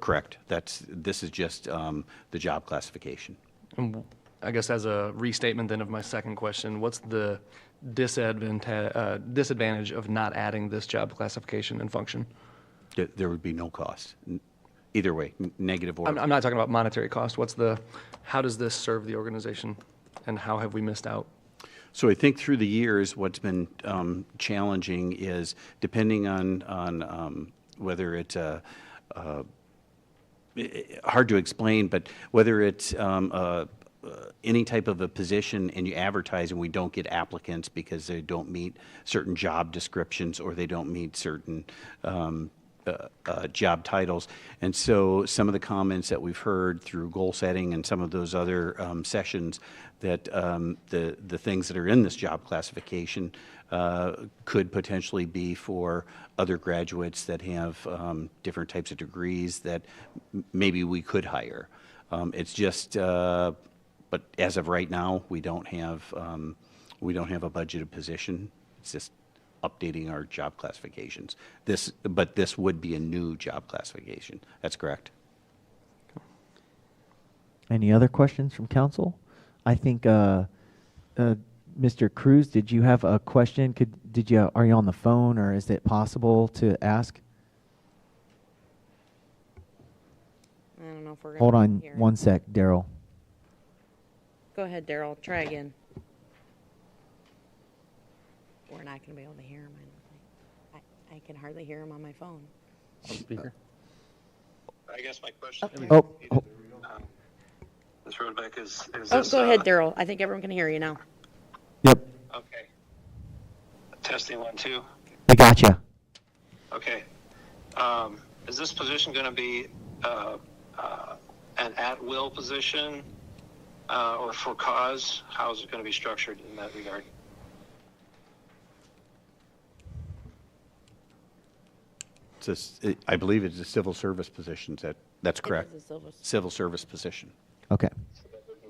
Correct. This is just the job classification. And I guess as a restatement then of my second question, what's the disadvantage of not adding this job classification and function? There would be no cost, either way, negative or. I'm not talking about monetary cost. How does this serve the organization, and how have we missed out? So I think through the years, what's been challenging is depending on whether it's hard to explain, but whether it's any type of a position and you advertise and we don't get applicants because they don't meet certain job descriptions or they don't meet certain job titles. And so some of the comments that we've heard through goal setting and some of those other sessions that the things that are in this job classification could potentially be for other graduates that have different types of degrees that maybe we could hire. It's just, but as of right now, we don't have a budgeted position. It's just updating our job classifications. But this would be a new job classification. That's correct. Any other questions from council? I think Mr. Cruz, did you have a question? Are you on the phone, or is it possible to ask? I don't know if we're going to Hold on hear. one sec, Daryl. Go ahead, Daryl. Try again. We're not going to be able to hear him, I don't think. I can hardly hear him on my phone. Speaker. I guess my question is, this roadback is this, Go ahead, Daryl. I think everyone can hear you now. Yep, okay. Testing 1, 2. we got you. Okay. Is this position going to be an at-will position or for cause? How is it going to be structured in that regard? I believe it's a civil service position. That's correct. It is a Civil service position. Okay.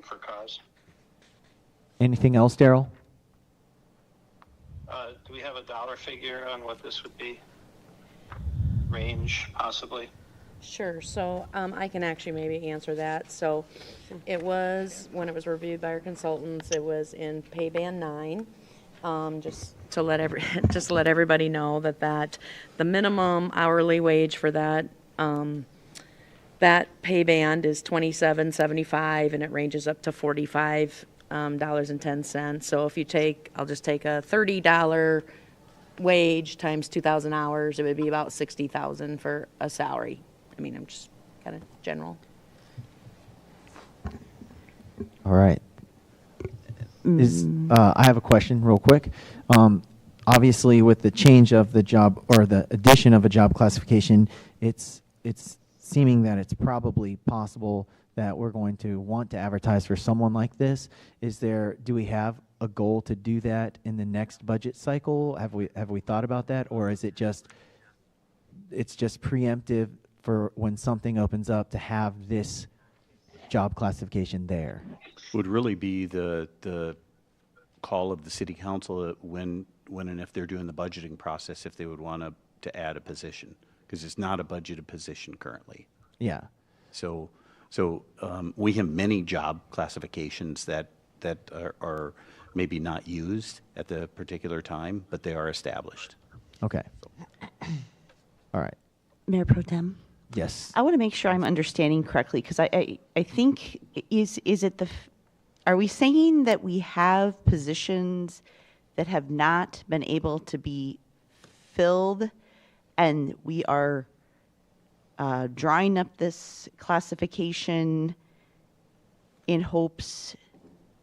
For cause. Anything else, Daryl? Do we have a dollar figure on what this would be? Range, possibly? Sure. So I can actually maybe answer that. So it was, when it was reviewed by our consultants, it was in pay band 9. Just to let everybody know that the minimum hourly wage for that pay band is $27.75, and it ranges up to $45.10. So if you I'll just take a $30 wage times 2,000 hours, it would be about $60,000 for a salary. I mean, I'm just kind of general. All right. I have a question real quick. Obviously, with the change of the job or the addition of a job classification, it's seeming that it's probably possible that we're going to want to advertise for someone like this. Do we have a goal to do that in the next budget cycle? Have we thought about that, or is it's just preemptive for when something opens up to have this job classification there? Would really be the call of the city council when and if they're doing the budgeting process, if they would want to add a position, because it's not a budgeted position currently. Yeah. So we have many job classifications that are maybe not used at the particular time, but they are established. Okay. All right. Mayor Pro Tem? Yes. I want to make sure I'm understanding correctly, because I think, are we saying that we have positions that have not been able to be filled, and we are drawing up this classification in hopes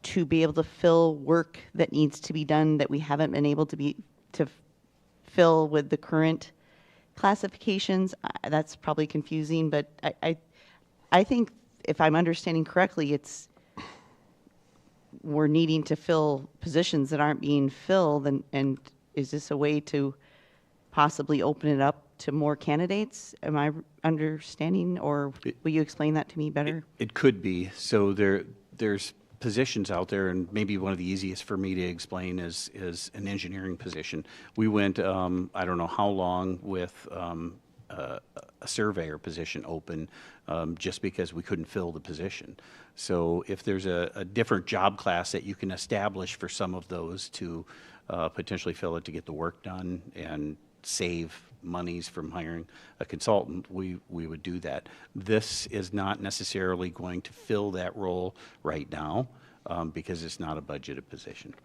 to be able to fill work that needs to be done that we haven't been able to fill with the current classifications? That's probably confusing, but I think if I'm understanding correctly, we're needing to fill positions that aren't being filled, and is this a way to possibly open it up to more candidates? Am I understanding, or will you explain that to me better? It could be. So there's positions out there, and maybe one of the easiest for me to explain is an engineering position. We went, I don't know how long with a surveyor position open just because we couldn't fill the position. So if there's a different job class that you can establish for some of those to potentially fill it to get the work done and save monies from hiring a consultant, we would do that. This is not necessarily going to fill that role right now because it's not a budgeted position.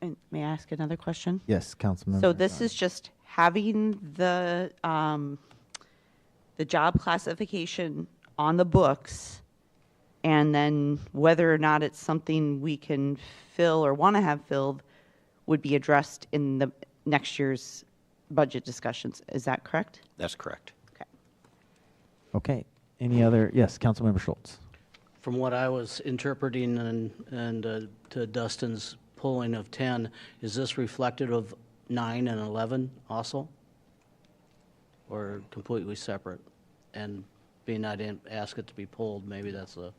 And may I ask another question? Yes, Councilmember. So this is just having the job classification on the books, and then whether or not it's something we can fill or want to have filled would be addressed in the next year's budget discussions. Is that correct? That's correct. Okay. Okay. Any other? Yes, Councilmember Schultz. From what I was interpreting and to Dustin's polling of 10, is this reflective of 9 and 11 also? Or completely separate? And being I didn't ask it to be pulled, maybe that's a...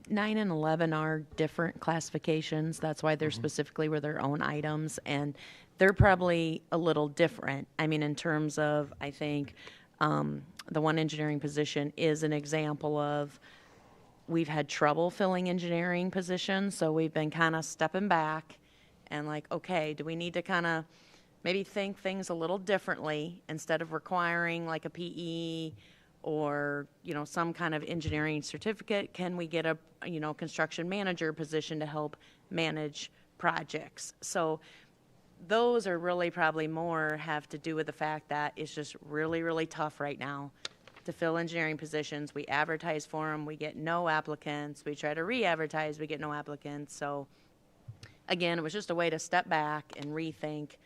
9 and 11 are different classifications. That's why they're specifically were their own items, and they're probably a little different. I mean, in terms of, I think, the one engineering position is an example of we've had trouble filling engineering positions, so we've been kind of stepping back and like, okay, do we need to kind of maybe think things a little differently instead of requiring like a PE or, you know, some kind of engineering certificate? Can we get a, you know, construction manager position to help manage projects? So those are really probably more have to do with the fact that it's just really, really tough right now to fill engineering positions. We advertise for them, we get no applicants. We try to re-advertise, we get no applicants. So again, it was just a way to step back and rethink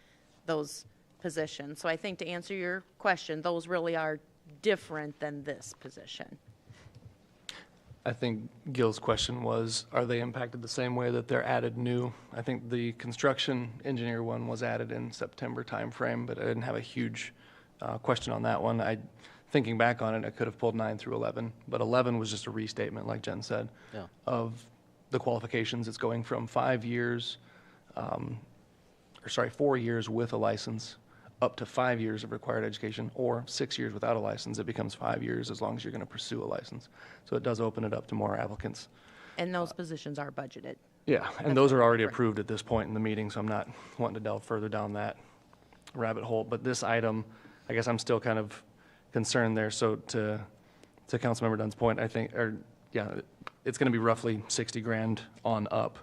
those positions. So I think to answer your question, those really are different than this position. I think Gil's question was, are they impacted the same way that they're added new? I think the construction engineer one was added in September timeframe, but I didn't have a huge question on that one. Thinking back on it, I could have pulled 9 through 11, but 11 was just a restatement, like Jen said, of the qualifications. It's going from 5 years, 4 years with a license up to 5 years of required education, or 6 years without a license. It becomes 5 years as long as you're going to pursue a license. So it does open it up to more applicants. And those positions are budgeted. Yeah, and those are already approved at this point in the meeting, so I'm not wanting to delve further down that rabbit hole. But this item, I guess I'm still kind of concerned there. So to Councilmember Dunn's point, I think, it's going to be roughly 60 grand on up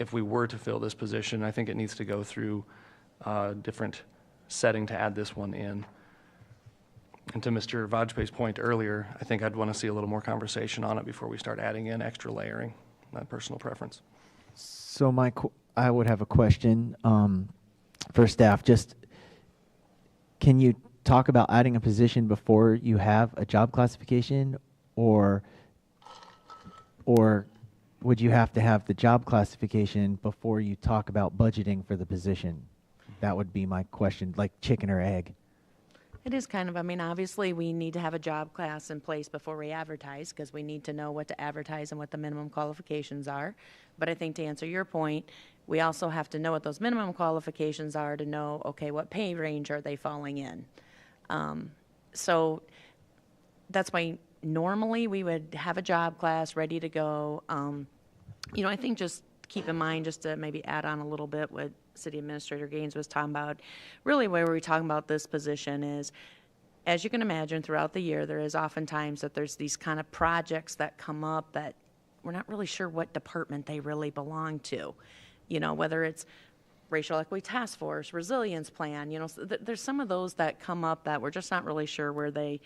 if we were to fill this position. I think it needs to go through a different setting to add this one in. And to Mr. Vajpayee's point earlier, I think I'd want to see a little more conversation on it before we start adding in extra layering. My personal preference. So I would have a question for staff. Just, can you talk about adding a position before you have a job classification, or would you have to have the job classification before you talk about budgeting for the position? That would be my question, like chicken or egg. It is kind of, I mean, obviously we need to have a job class in place before we advertise because we need to know what to advertise and what the minimum qualifications are. But I think to answer your point, we also have to know what those minimum qualifications are to know, okay, what pay range are they falling in? So that's why normally we would have a job class ready to go. You know, I think just keep in mind, just to maybe add on a little bit what City Administrator Gaines was talking about, really where we're talking about this position is, as you can imagine, throughout the year, there is oftentimes that there's these kind of projects that come up that we're not really sure what department they really belong to. You know, whether it's Racial Equity Task Force, Resilience Plan, you know, so there's some of those that come up that we're just not really sure where they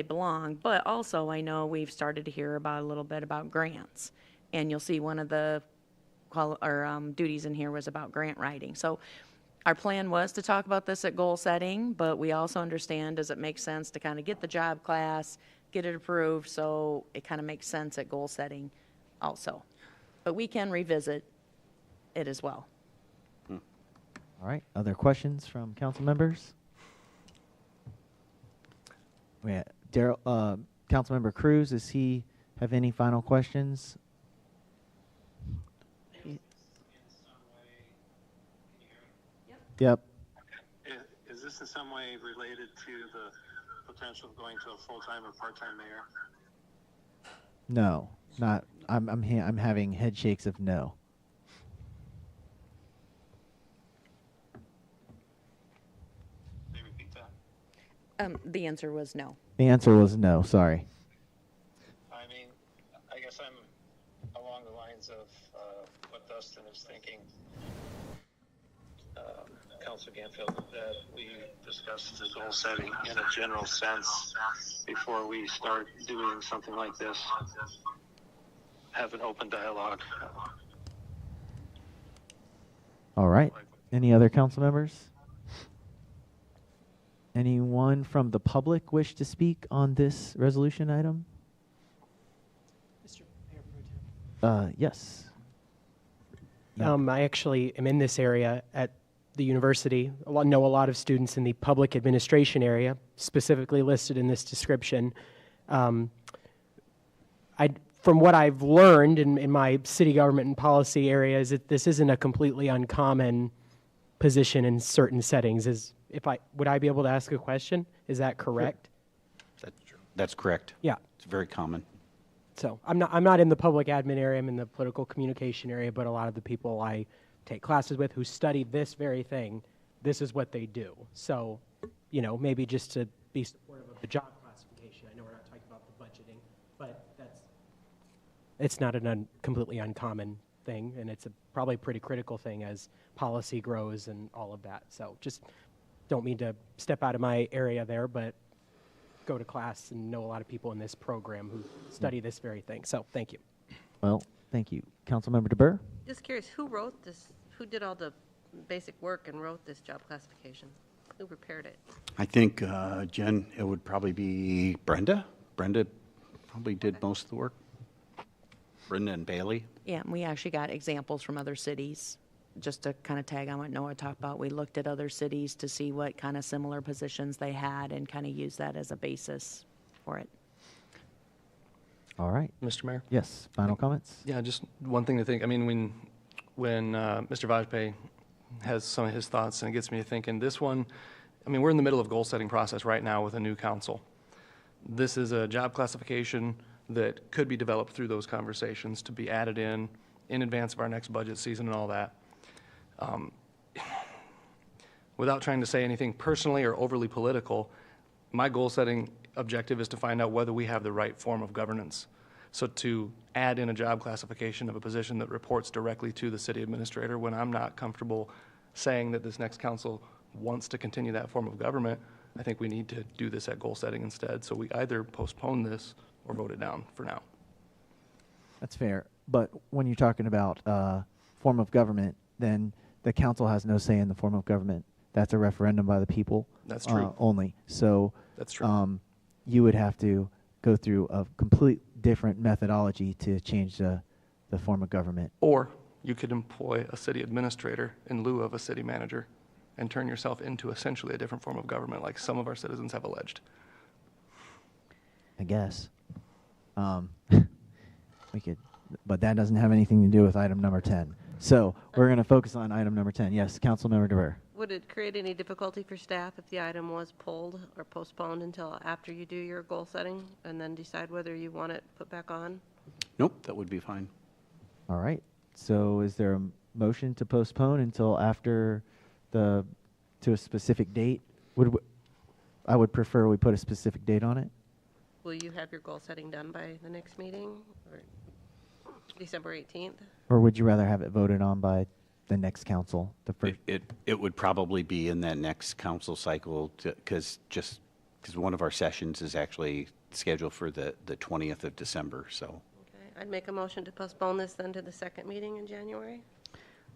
belong. But also, I know we've started to hear about a little bit about grants, and you'll see one of the duties in here was about grant writing. So our plan was to talk about this at goal setting, but we also understand, does it make sense to kind of get the job class, get it approved, so it kind of makes sense at goal setting also. But we can revisit it as well. All right, other questions from council members? Councilmember Cruz, does he have any final questions? Yep. Is this in some way related to the potential of going to a full-time or part-time mayor? No, not. I'm having head shakes of no. Can you repeat that? The answer was no. The answer was no. Sorry. I mean, I guess I'm along the lines of what Dustin is thinking. Councilor Ganfield, that we discussed the goal setting in a general sense before we start doing something like this. Have an open dialogue. All right. Any other council members? Anyone from the public wish to speak on this resolution item? Mr. Mayor Pro Tem. Yes. I actually am in this area at the university. Know a lot of students in the public administration area, specifically listed in this description. From what I've learned in my city government and policy area is that this isn't a completely uncommon position in certain settings. Would I be able to ask a question? Is that correct? That's correct. Yeah. It's very common. So I'm not in the public admin area. I'm in the political communication area. But a lot of the people I take classes with who study this very thing, this is what they do. So, maybe just to be supportive of the job classification. I know we're not talking about the budgeting, but it's not a completely uncommon thing, and it's probably a pretty critical thing as policy grows and all of that. So just don't mean to step out of my area there, but go to class and know a lot of people in this program who study this very thing. So thank you. Well, thank you. Councilmember DeBurr? Just curious, who wrote this? Who did all the basic work and wrote this job classification? Who prepared it? I think, Jen, it would probably be Brenda. Brenda probably did most of the work. Brenda and Bailey. Yeah, and we actually got examples from other cities. Just to kind of tag on what Noah talked about, we looked at other cities to see what kind of similar positions they had and kind of use that as a basis for it. All right. Mr. Mayor? Yes. Final comments? Yeah, just one thing to think. I mean, when Mr. Vajpayee has some of his thoughts, and it gets me to thinking, this one, I mean, we're in the middle of goal-setting process right now with a new council. This is a job classification that could be developed through those conversations to be added in advance of our next budget season and all that. Without trying to say anything personally or overly political, my goal-setting objective is to find out whether we have the right form of governance. So to add in a job classification of a position that reports directly to the city administrator when I'm not comfortable saying that this next council wants to continue that form of government, I think we need to do this at goal setting instead. So we either postpone this or vote it down for now. That's fair. But when you're talking about form of government, then the council has no say in the form of government. That's a referendum by the people. That's true. Only. So that's true. You would have to go through a complete different methodology to change the form of government. Or you could employ a city administrator in lieu of a city manager and turn yourself into essentially a different form of government like some of our citizens have alleged. I guess. We could, but that doesn't have anything to do with item number 10. So we're going to focus on item number 10. Yes, Councilmember DeVere. Would it create any difficulty for staff if the item was pulled or postponed until after you do your goal setting and then decide whether you want it put back on? Nope, that would be fine. All right. So is there a motion to postpone until after to a specific date? I would prefer we put a specific date on it. Will you have your goal setting done by the next meeting, or December 18th? Or would you rather have it voted on by the next council? The first. It would probably be in that next council cycle because one of our sessions is actually scheduled for the 20th of December. So. Okay, I'd make a motion to postpone this then to the second meeting in January.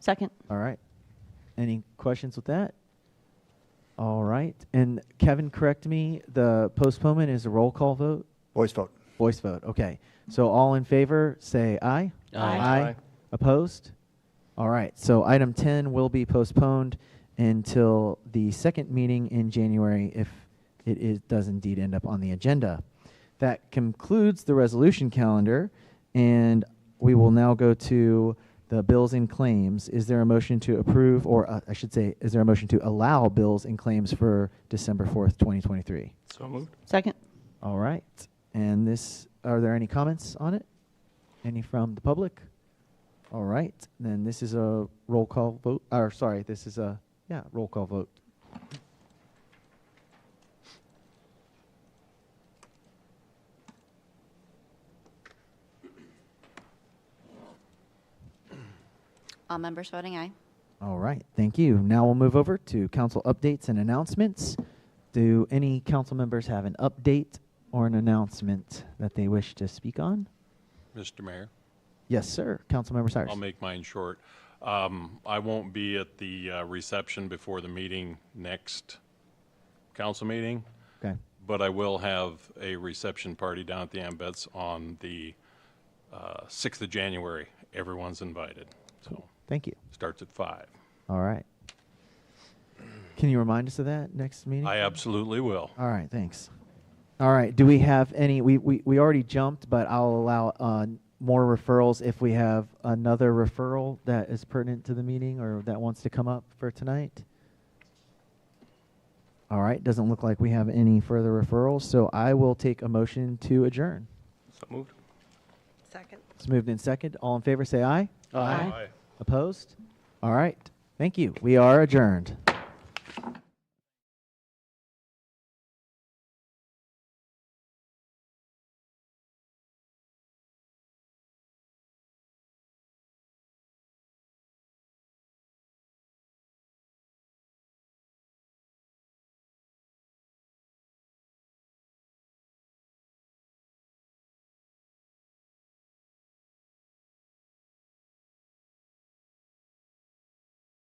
Second. All right. Any questions with that? All right. And Kevin, correct me, the postponement is a roll call vote? Voice vote. Voice vote. Okay. So all in favor, say aye. Aye. Aye. Opposed? All right. So item 10 will be postponed until the second meeting in January if does indeed end up on the agenda. That concludes the resolution calendar, and we will now go to the bills and claims. Is there a motion to approve, or I should say, is there a motion to allow bills and claims for December 4th, 2023? So moved. Second. All right. And are there any comments on it? Any from the public? All right. Then this is a roll call vote. This is a roll call vote. All members voting aye. All right, thank you. Now we'll move over to council updates and announcements. Do any council members have an update or an announcement that they wish to speak on? Mr. Mayor? Yes, sir. Councilmember Cyrus. I'll make mine short. I won't be at the reception before the meeting next council meeting. Okay. But I will have a reception party down at the Ambets on the 6th of January. Everyone's invited. So thank you. Starts at 5. All right. Can you remind us of that next meeting? I absolutely will. All right, thanks. All right, do we have any, we already jumped, but I'll allow more referrals if we have another referral that is pertinent to the meeting or that wants to come up for tonight. All right, doesn't look like we have any further referrals, so I will take a motion to adjourn. So moved. Second. It's moved in second. All in favor say aye. Aye. Opposed? All right, thank you. We are adjourned.